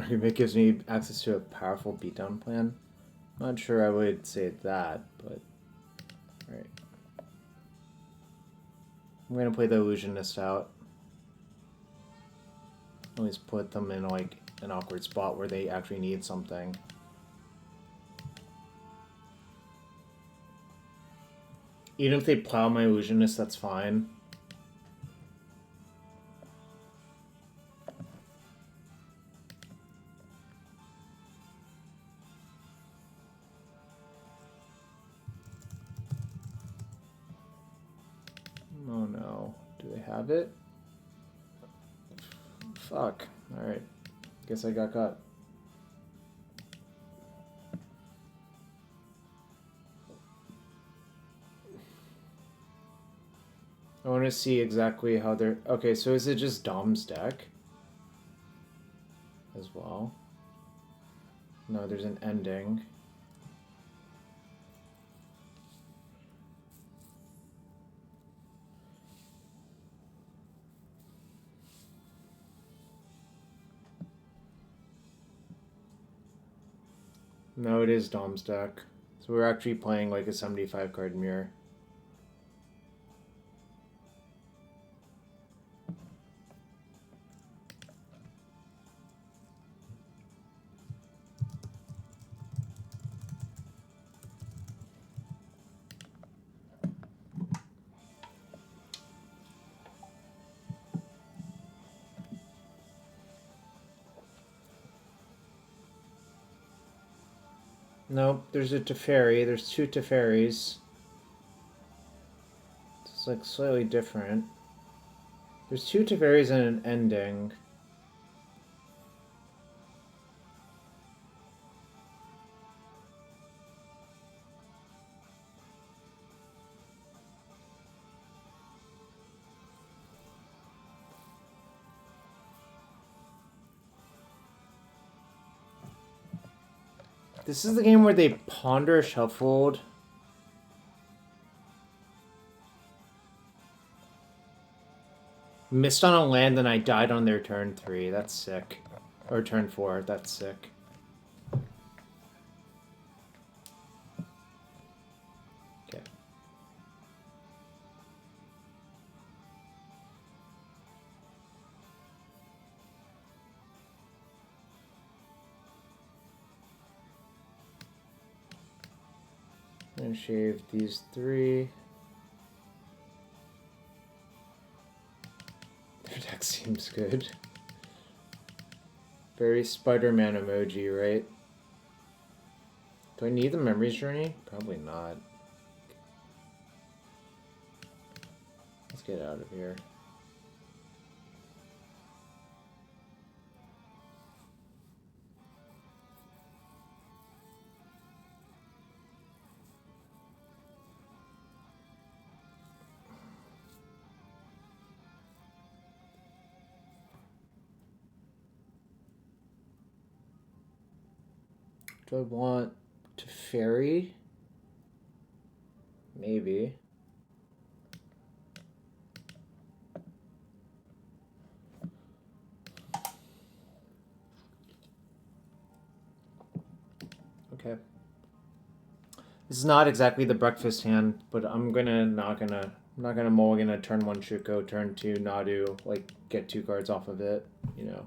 It gives me access to a powerful beatdown plan. Not sure I would say that, but alright. I'm gonna play the Illusionist out. Always put them in like an awkward spot where they actually need something. Even if they plow my Illusionist, that's fine. Oh no. Do they have it? Fuck. Alright. Guess I got caught. I want to see exactly how they're... Okay, so is it just Dom's deck? As well? No, there's an ending. No, it is Dom's deck. So we're actually playing like a 75 card mirror. Nope, there's a Teferi. There's 2 Teferis. It's like slightly different. There's 2 Teferis and an ending. This is the game where they ponder shuffled. Missed on a land and I died on their turn 3. That's sick. Or turn 4. That's sick. Okay. And shave these 3. Their deck seems good. Very Spider-Man emoji, right? Do I need the Memories Journey? Probably not. Let's get out of here. Do I want to ferry? Maybe. Okay. This is not exactly the breakfast hand, but I'm not gonna mulligan a turn 1 Shuko, turn 2 Nadu, like get 2 cards off of it, you know.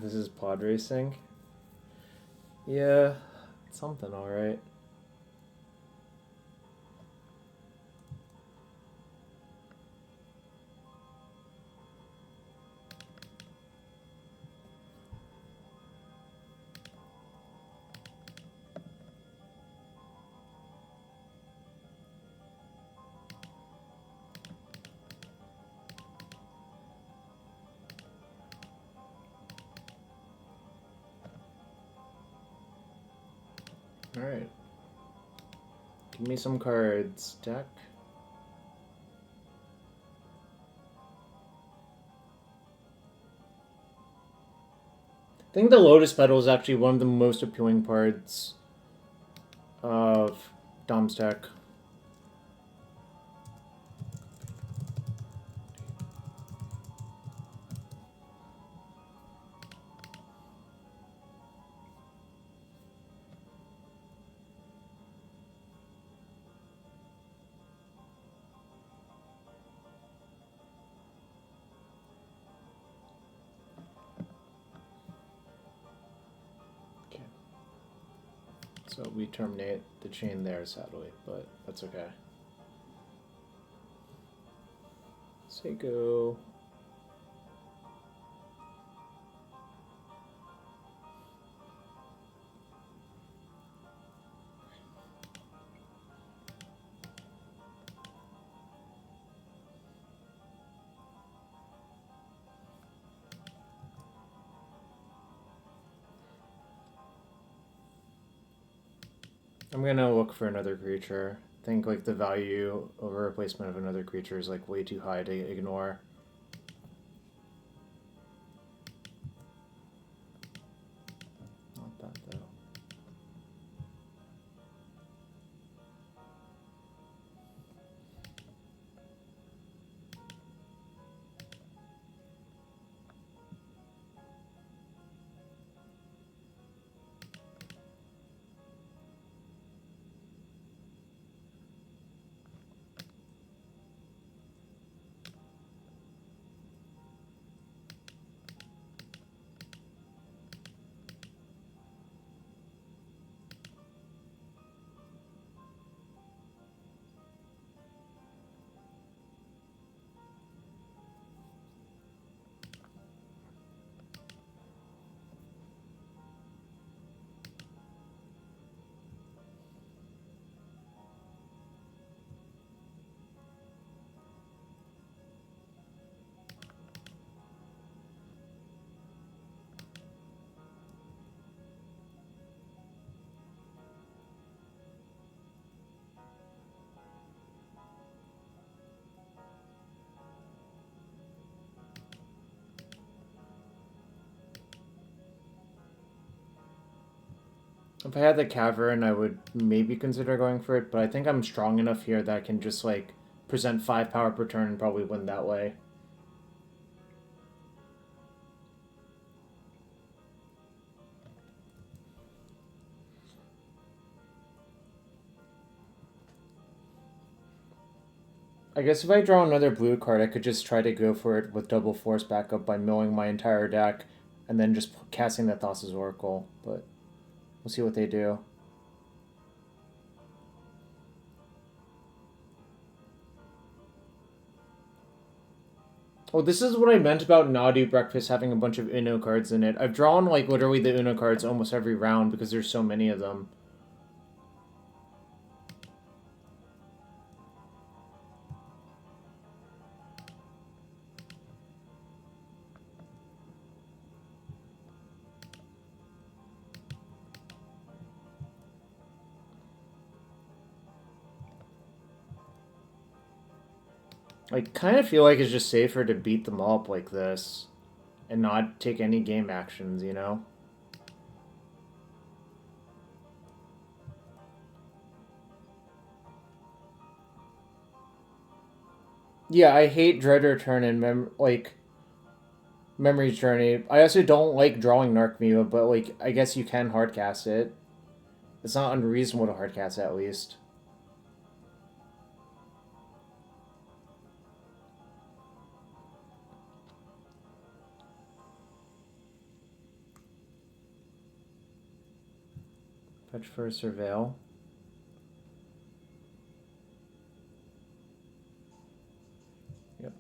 This is pod racing. Yeah, something alright. Alright. Give me some cards, deck. I think the Lotus Petal is actually one of the most appealing parts of Dom's deck. So we terminate the chain there, sadly, but that's okay. Say go. I'm gonna look for another creature. I think like the value over replacement of another creature is like way too high to ignore. Not that though. If I had the Cavern, I would maybe consider going for it, but I think I'm strong enough here that I can just, like, present 5 power per turn and probably win that way. I guess if I draw another blue card, I could just try to go for it with double force backup by milling my entire deck and then just casting the Thassa's Oracle, but we'll see what they do. Oh, this is what I meant about Nadu Breakfast having a bunch of Uno cards in it. I've drawn, like, literally the Uno cards almost every round because there's so many of them. I kind of feel like it's just safer to beat them up like this and not take any game actions, you know? Yeah, I hate Dread Return and Memory's Journey. I also don't like drawing Narcomoeba, but like I guess you can hardcast it. It's not unreasonable to hardcast it, at least. Fetch for a Surveil. Yep.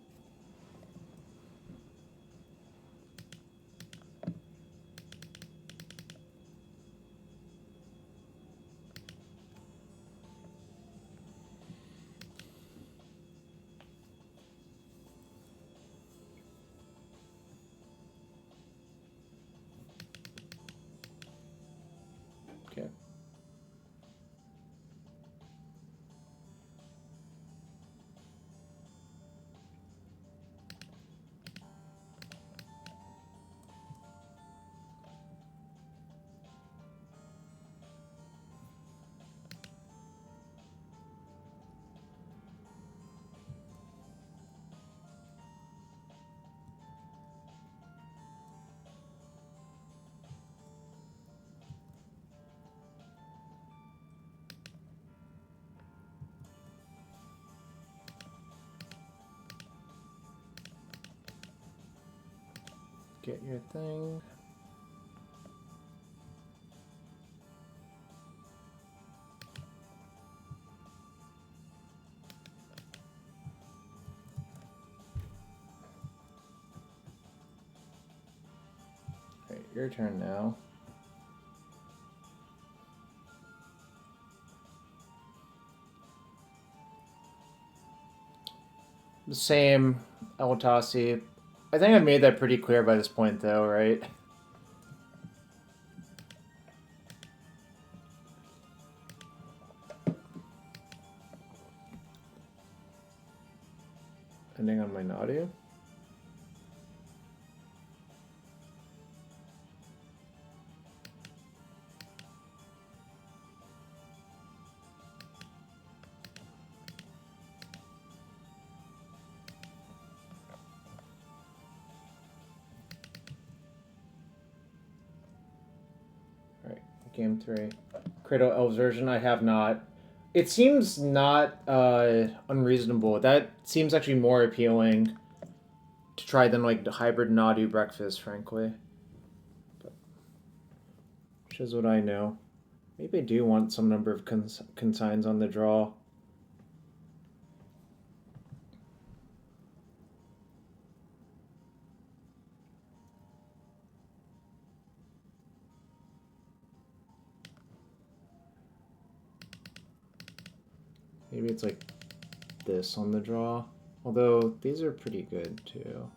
Okay. Get your thing. Alright, your turn now. The same Eltasi. I think I made that pretty clear by this point, though, right? Ending on my Nadu. Game 3. Cradle Elves version, I have not. It seems not unreasonable. That seems actually more appealing to try than like the hybrid Nadu Breakfast, frankly. But, which is what I know. Maybe I do want some number of consigns on the draw. Maybe it's like this on the draw. Although these are pretty good too.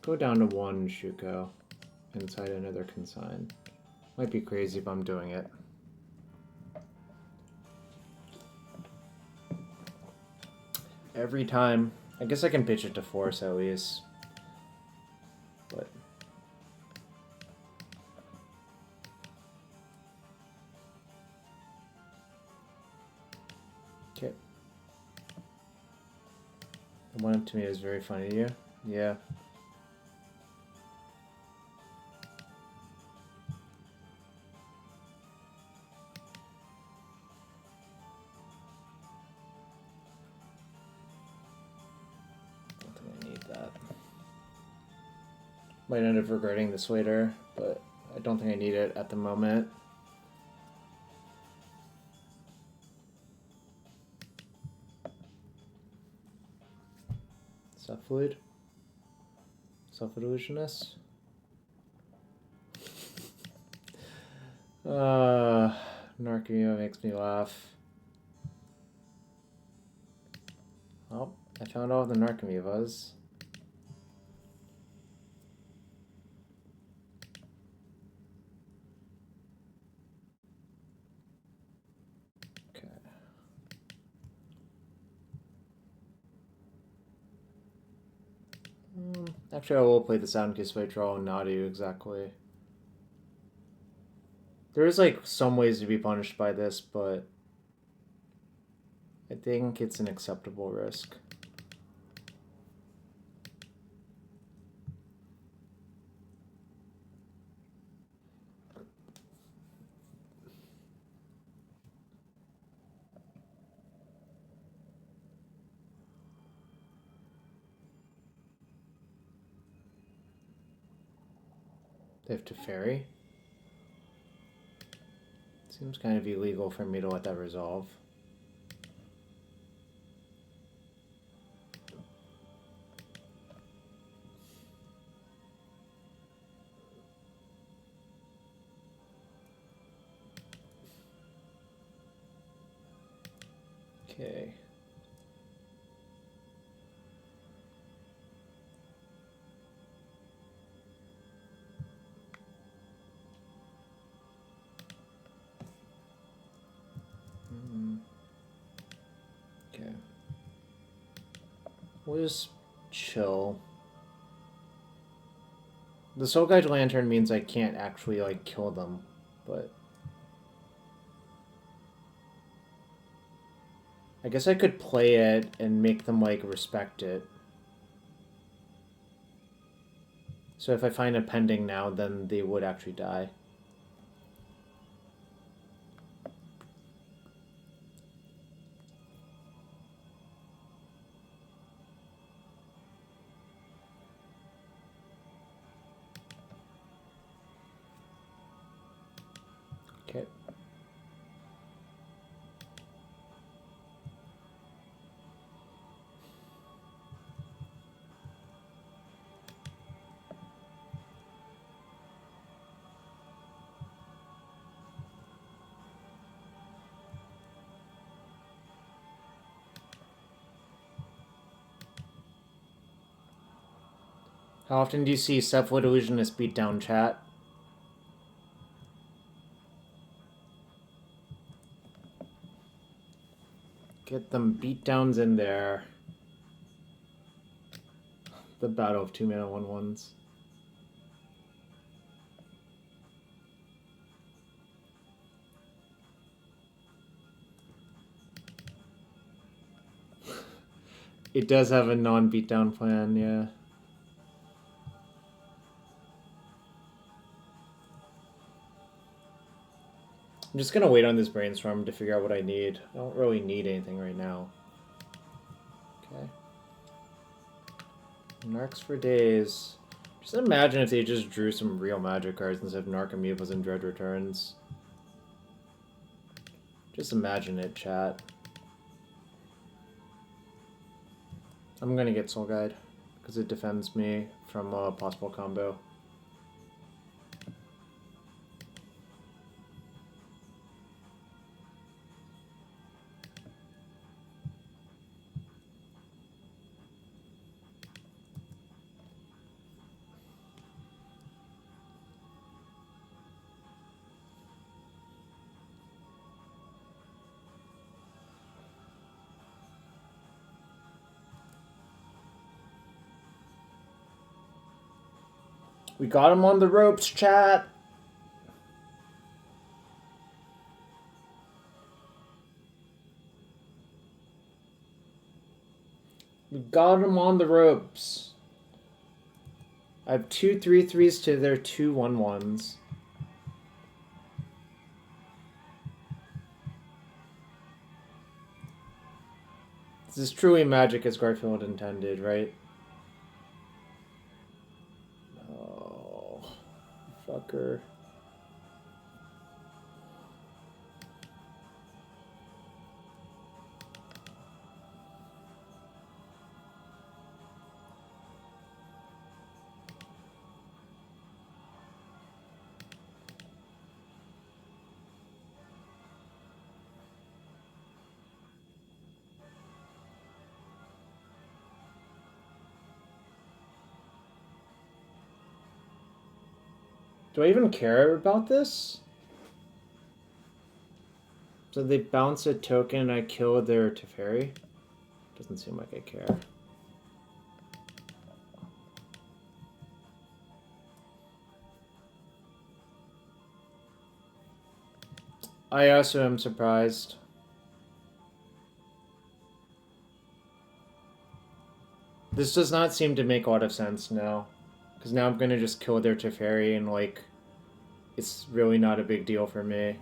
Go down to 1 Shuko inside another consign. Might be crazy if I'm doing it. Every time. I guess I can pitch it to force at least. But... okay. The one up to me is very funny to you. Yeah. Might end up regretting this later, but I don't think I need it at the moment. Cephalid? Cephalid Illusionist? Narcomoeba makes me laugh. Oh, I found all the Narcomoebas. Actually, I will play the sound case by drawing Nadu exactly. There is like some ways to be punished by this, but I think it's an acceptable risk. They have to ferry? Seems kind of illegal for me to let that resolve. Okay. Okay. We'll just chill. The Soul Guide Lantern means I can't actually, like, kill them, but... I guess I could play it and make them, like, respect it. So if I find a pending now, then they would actually die. Okay. How often do you see Cephalid Illusionist beat down, chat? Get them beatdowns in there. The battle of 2-mana 1/1s. It does have a non-beatdown plan, yeah. I'm just gonna wait on this brainstorm to figure out what I need. I don't really need anything right now. Okay. Narcs for days. Just imagine if they just drew some real magic cards instead of Narcomoebas and Dread Returns. Just imagine it, chat. I'm gonna get Soul Guide, because it defends me from a possible combo. We got him on the ropes, chat. We got him on the ropes. I have 2 3/3s to their 2 1/1s. This is truly magic as Garfield intended, right? Oh, fucker. Do I even care about this? So they bounce a token and I kill their Teferi? Doesn't seem like I care. I also am surprised. This does not seem to make a lot of sense now. Because now I'm going to just kill their Teferi and, like, it's really not a big deal for me.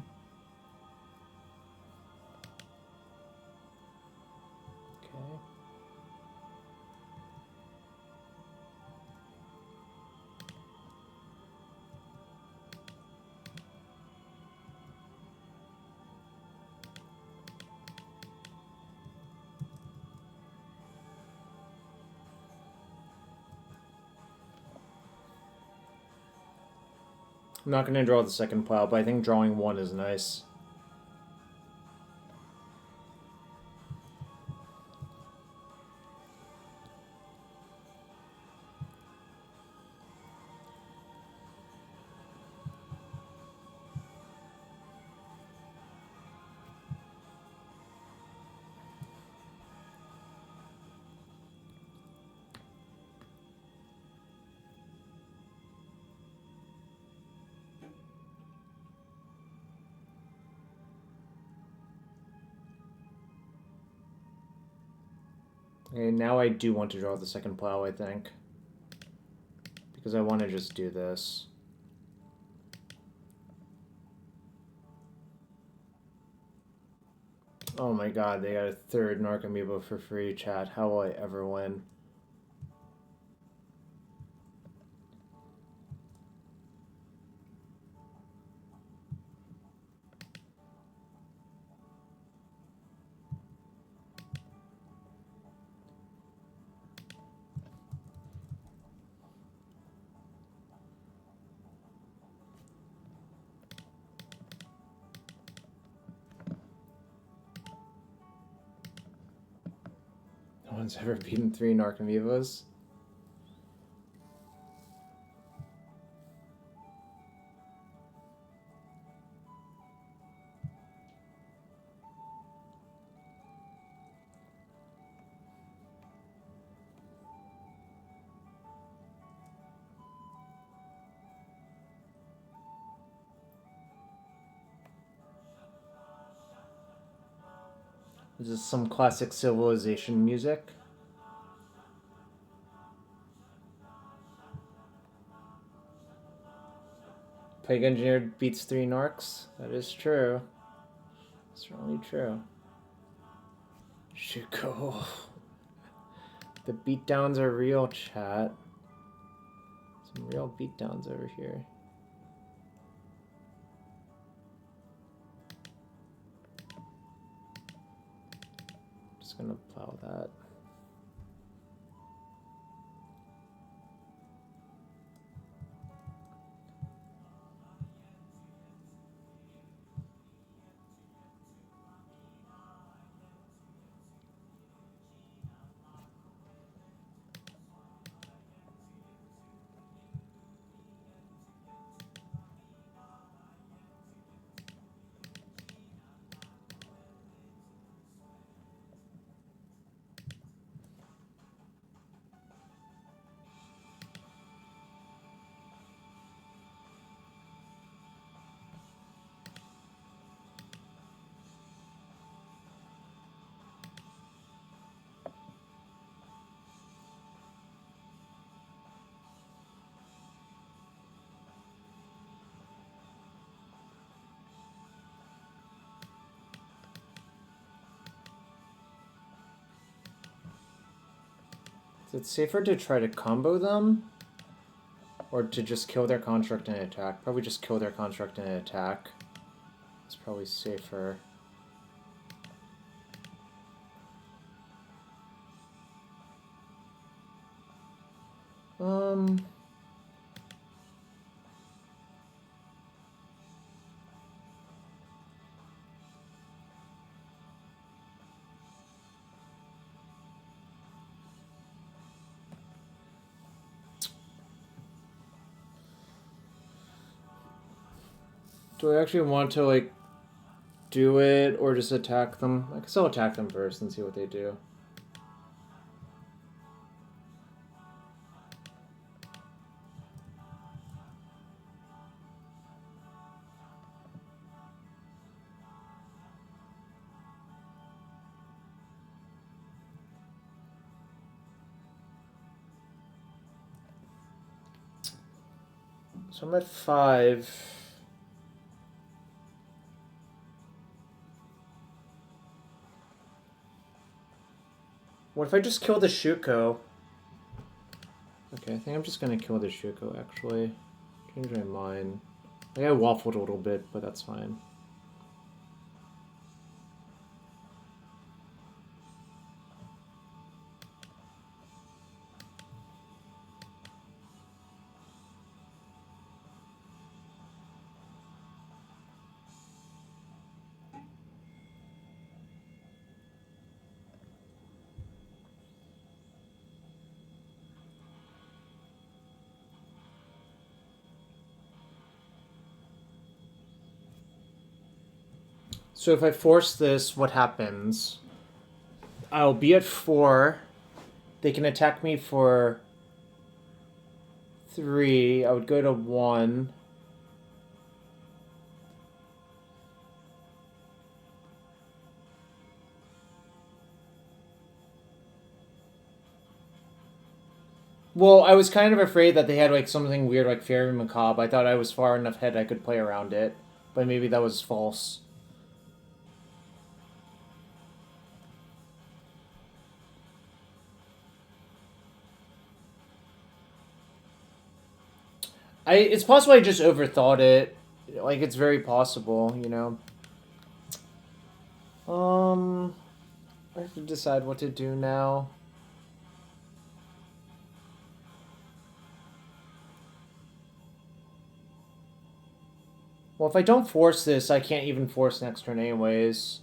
Okay. I'm not going to draw the second plow, but I think drawing 1 is nice. Okay, now I do want to draw the second plow, I think. Because I want to just do this. Oh my god, they got a 3rd Narcomoeba for free, chat. How will I ever win? No one's ever beaten 3 Narcomoebas. This is some classic Civilization music. Plague Engineer beats 3 Narcs. That is true. Certainly true. Shuko. The beatdowns are real, chat. Some real beatdowns over here. Just gonna plow that. it safer to try to combo them? Or to just kill their construct and attack? Probably just kill their construct and attack. It's probably safer. Do I actually want to, like, do it or just attack them? I guess I'll attack them first and see what they do. So I'm at 5. What if I just kill the Shuko? Okay, I think I'm just gonna kill the Shuko, actually. Change my mind. I waffled a little bit, but that's fine. So if I force this, what happens? I'll be at 4. They can attack me for 3. I would go to 1. Well, I was kind of afraid that they had like something weird like Fairy Macabre. I thought I was far enough ahead I could play around it. But maybe that was false. It's possible I just overthought it. Like, it's very possible, you know. I have to decide what to do now. Well, if I don't force this, I can't even force next turn anyways.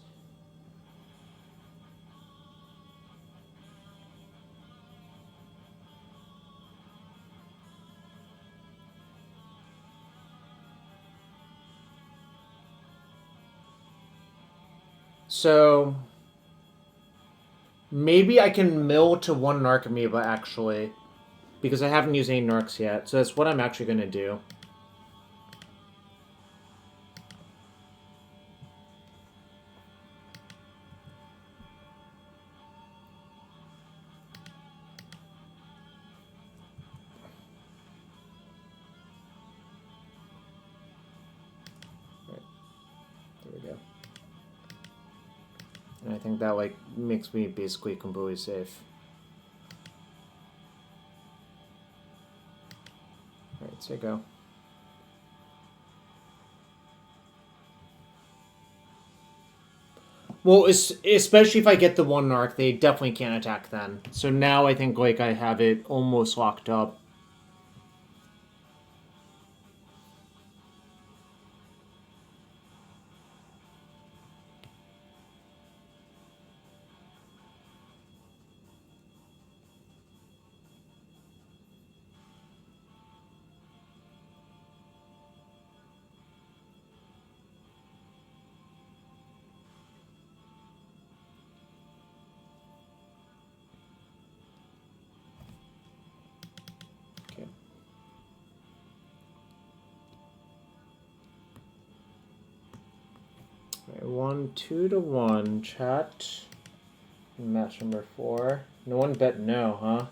So maybe I can mill to 1 Narcomoeba, actually. Because I haven't used any Narcs yet. So that's what I'm actually going to do. And I think that, like, makes me basically completely safe. Alright, say go. Well, especially if I get the 1 Narc, they definitely can't attack then. So now I think, like, I have it almost locked up. One 2 to 1 chat. Match number 4. No one bet no, huh?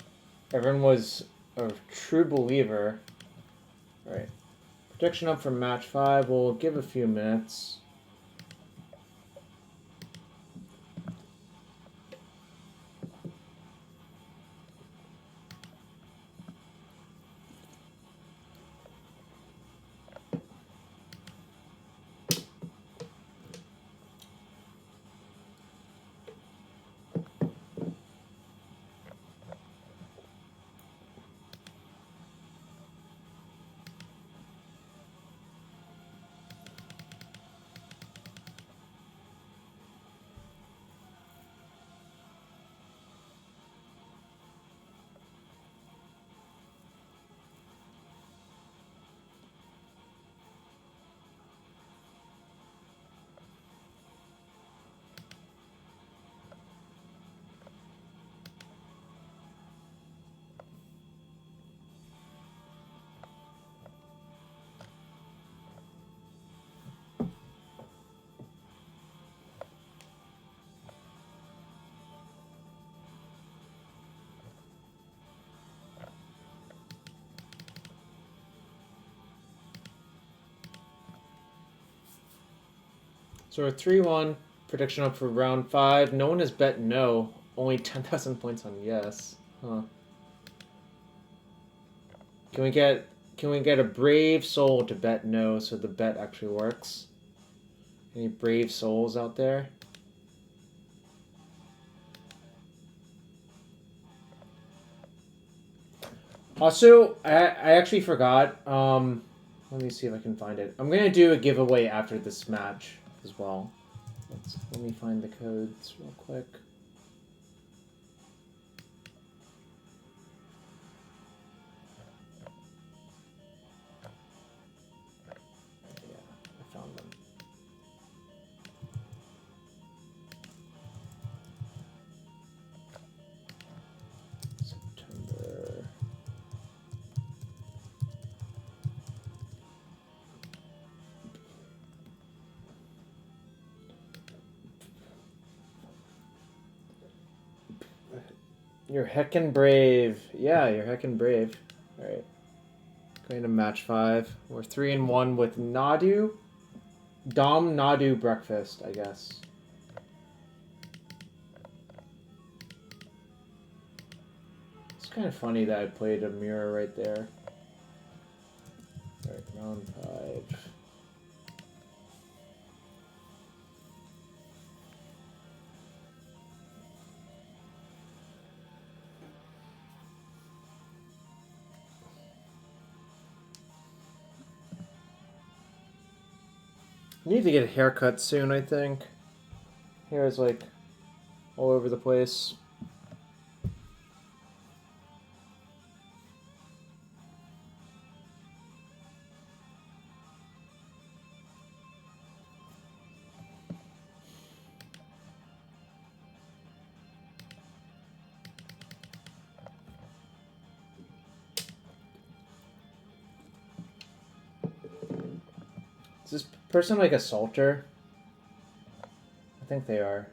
Everyone was a true believer. Alright. Protection up for match 5. We'll give a few minutes. So we're 3-1. Prediction up for round 5. No one has bet no. Only 10,000 points on yes. Huh. Can we get a brave soul to bet no so the bet actually works? Any brave souls out there? Also, I actually forgot. Let me see if I can find it. I'm gonna do a giveaway after this match as well. Let me find the codes real quick. Yeah, I found them. September. You're heckin' brave. Yeah, you're heckin' brave. Alright. Going to match 5. We're 3-1 with Nadu. Dom Nadu breakfast, I guess. It's kind of funny that I played a mirror right there. Alright, round 5. I need to get a haircut soon, I think. Hair is like all over the place. Is this person like a salter? I think they are.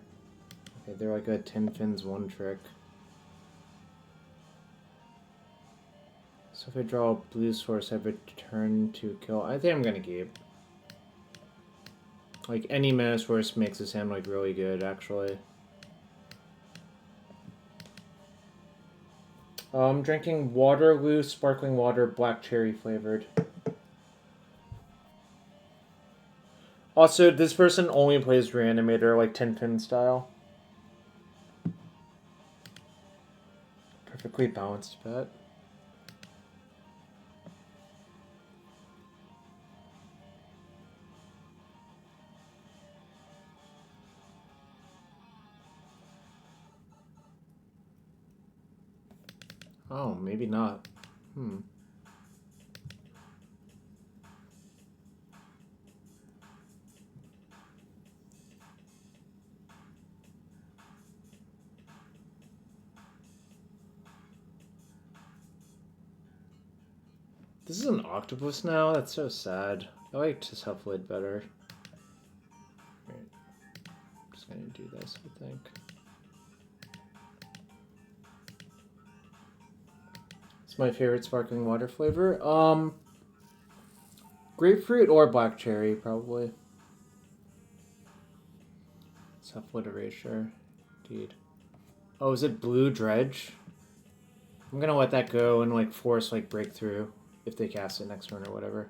Okay, they're like a 10 fins 1 trick. So if I draw a blue source, I return to kill. I think I'm gonna keep. Like any mana source makes this hand like really good, actually. I'm drinking Waterloo sparkling water, black cherry flavored. Also, this person only plays Reanimator, like 10-pin style. Perfectly balanced bet. Oh, maybe not. This is an octopus now? That's so sad. I like Cephalid better. Right. I'm just gonna do this, I think. It's my favorite sparkling water flavor. Grapefruit or black cherry, probably. Cephalid erasure. Indeed. Oh, is it blue dredge? I'm gonna let that go and like force like breakthrough if they cast it next turn or whatever.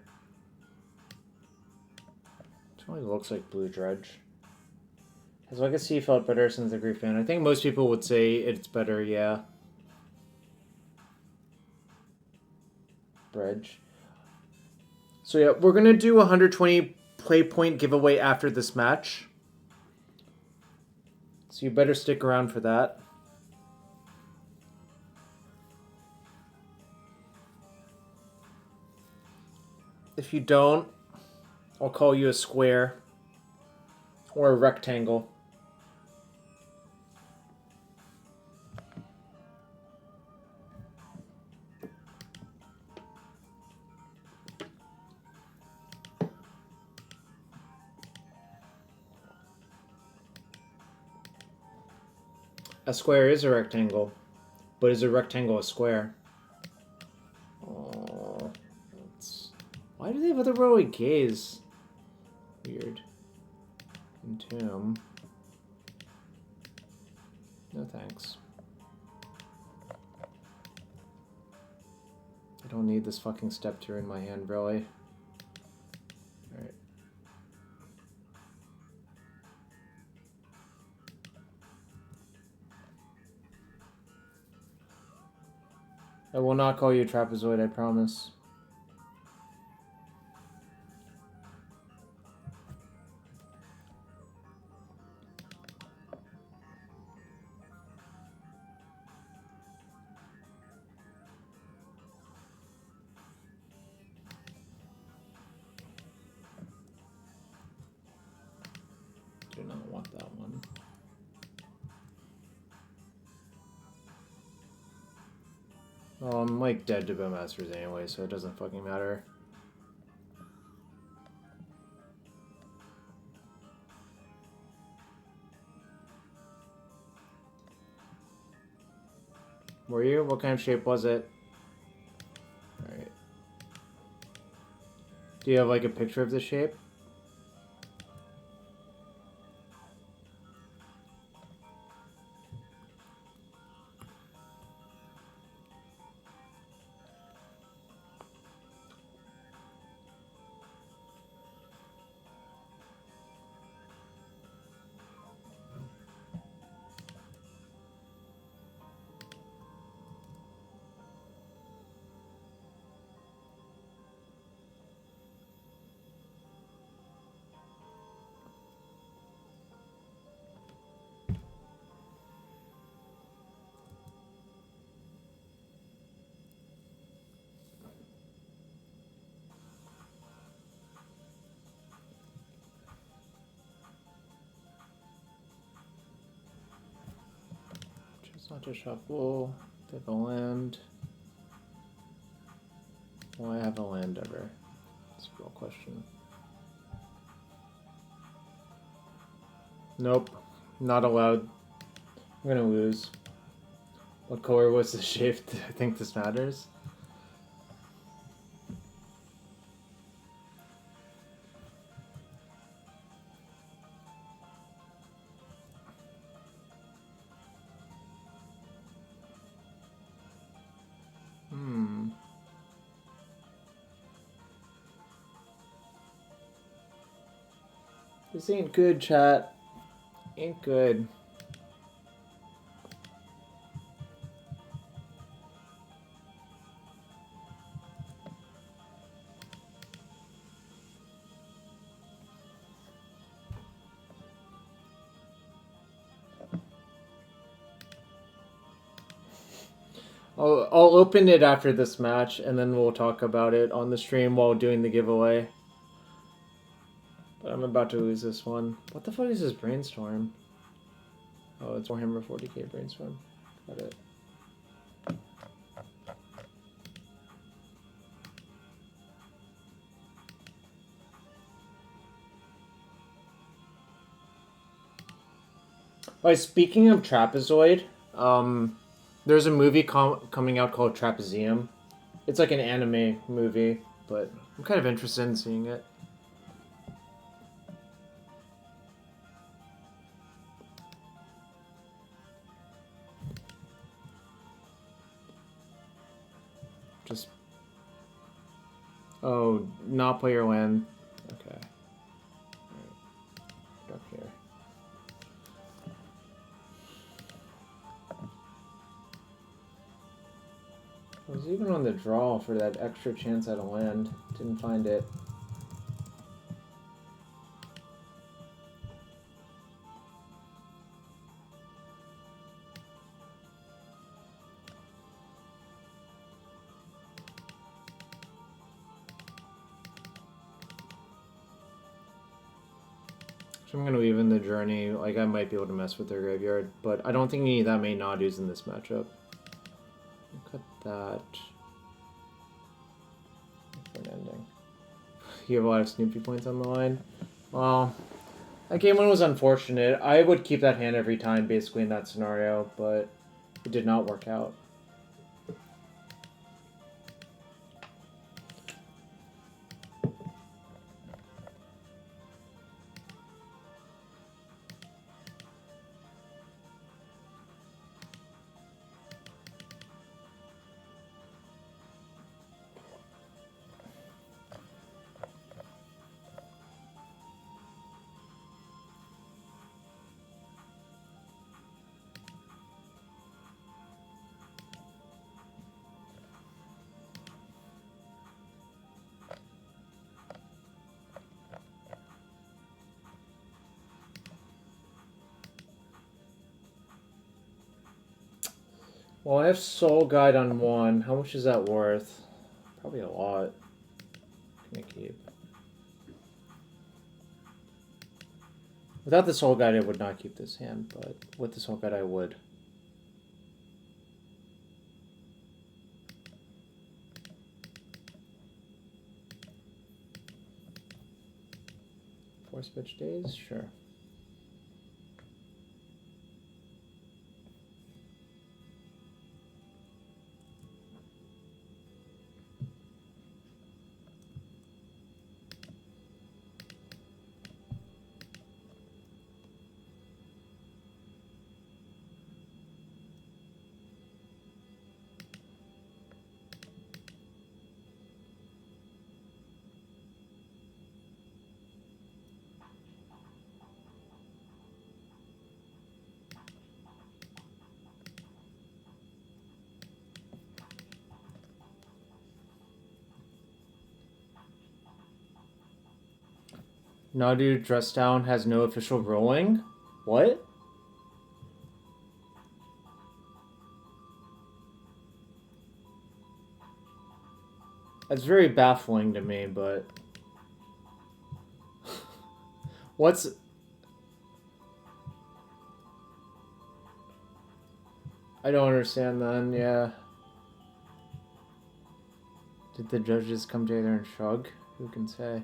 It only looks like blue dredge. Has Legacy felt better since the Grief Fan? I think most people would say it's better, yeah. Dredge. So yeah, we're gonna do a 120 play point giveaway after this match. So you better stick around for that. If you don't, I'll call you a square or a rectangle. A square is a rectangle, but is a rectangle a square? Oh, why do they have other row gaze? Weird. Entomb. No thanks. I don't need this fucking step 2 in my hand, really. Alright. I will not call you a trapezoid, I promise. Do not want that one. Well, I'm like dead to Bowmasters anyway, so it doesn't fucking matter. Were you? What kind of shape was it? Alright. Do you have like a picture of the shape? Not to shuffle. They have a land. Will I have a land ever? That's a real question. Nope. Not allowed. I'm gonna lose. What color was the shape? I think this matters. This ain't good, chat. Ain't good. I'll open it after this match, and then we'll talk about it on the stream while doing the giveaway. But I'm about to lose this one. What the fuck is this Brainstorm? Oh, it's Warhammer 40k Brainstorm. Got it. Oh, speaking of Trapezoid, there's a movie coming out called Trapezium. It's like an anime movie, but I'm kind of interested in seeing it. Just... Oh, not play your land. Okay. Alright. Up here. I was even on the draw for that extra chance at a land. Didn't find it. So I'm going to leave in the journey. Like, I might be able to mess with their graveyard, but I don't think you need that many Nadus in this matchup. Cut that. For an ending. You have a lot of Snoopy points on the line. Well, that game one was unfortunate. I would keep that hand every time, basically, in that scenario, but it did not work out. Well, I have Soul Guide on 1. How much is that worth? Probably a lot. Can I keep? Without the Soul Guide, I would not keep this hand, but with the Soul Guide, I would. Force Pitch Days? Sure. Nadu Dress Down has no official ruling? What? That's very baffling to me, but... What's... I don't understand then, yeah. Did the judges come together and shrug? Who can say?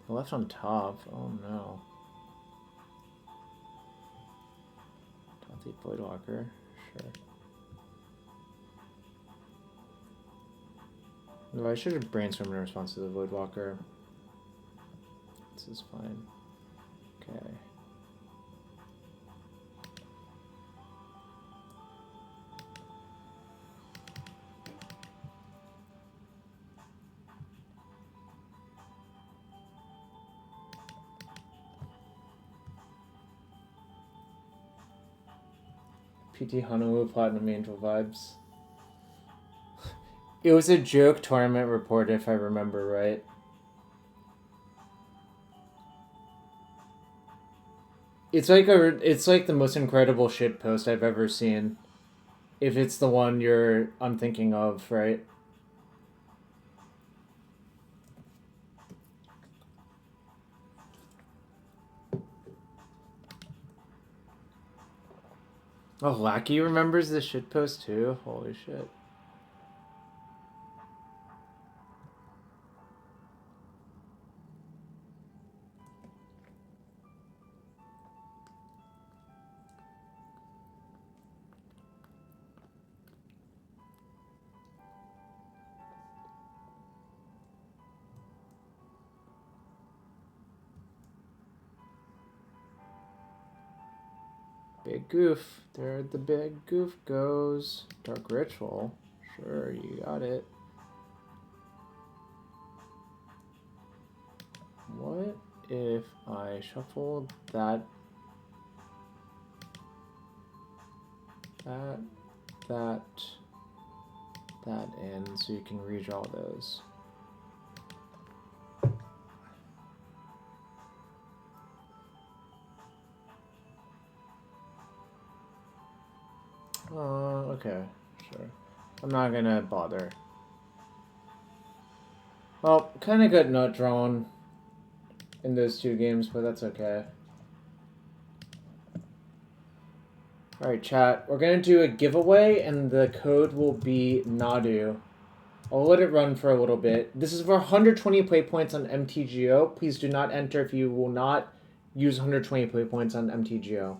I left on top. Oh no. Top 8 Voidwalker. Sure. No, I should have brainstormed in response to the Voidwalker. This is fine. Okay. PT Honolulu Platinum Angel vibes. It was a joke tournament report, if I remember right. It's like the most incredible shit post I've ever seen. If it's the one I'm thinking of, right? Oh, Lackey remembers this shit post too? Holy shit. Big goof. There the big goof goes. Dark Ritual. Sure, you got it. What if I shuffle that in so you can redraw those? Okay, sure. I'm not gonna bother. Well, kind of got nut drawn in those 2 games, but that's okay. Alright, chat. We're gonna do a giveaway, and the code will be Nadu. I'll let it run for a little bit. This is for 120 play points on MTGO. Please do not enter if you will not use 120 play points on MTGO.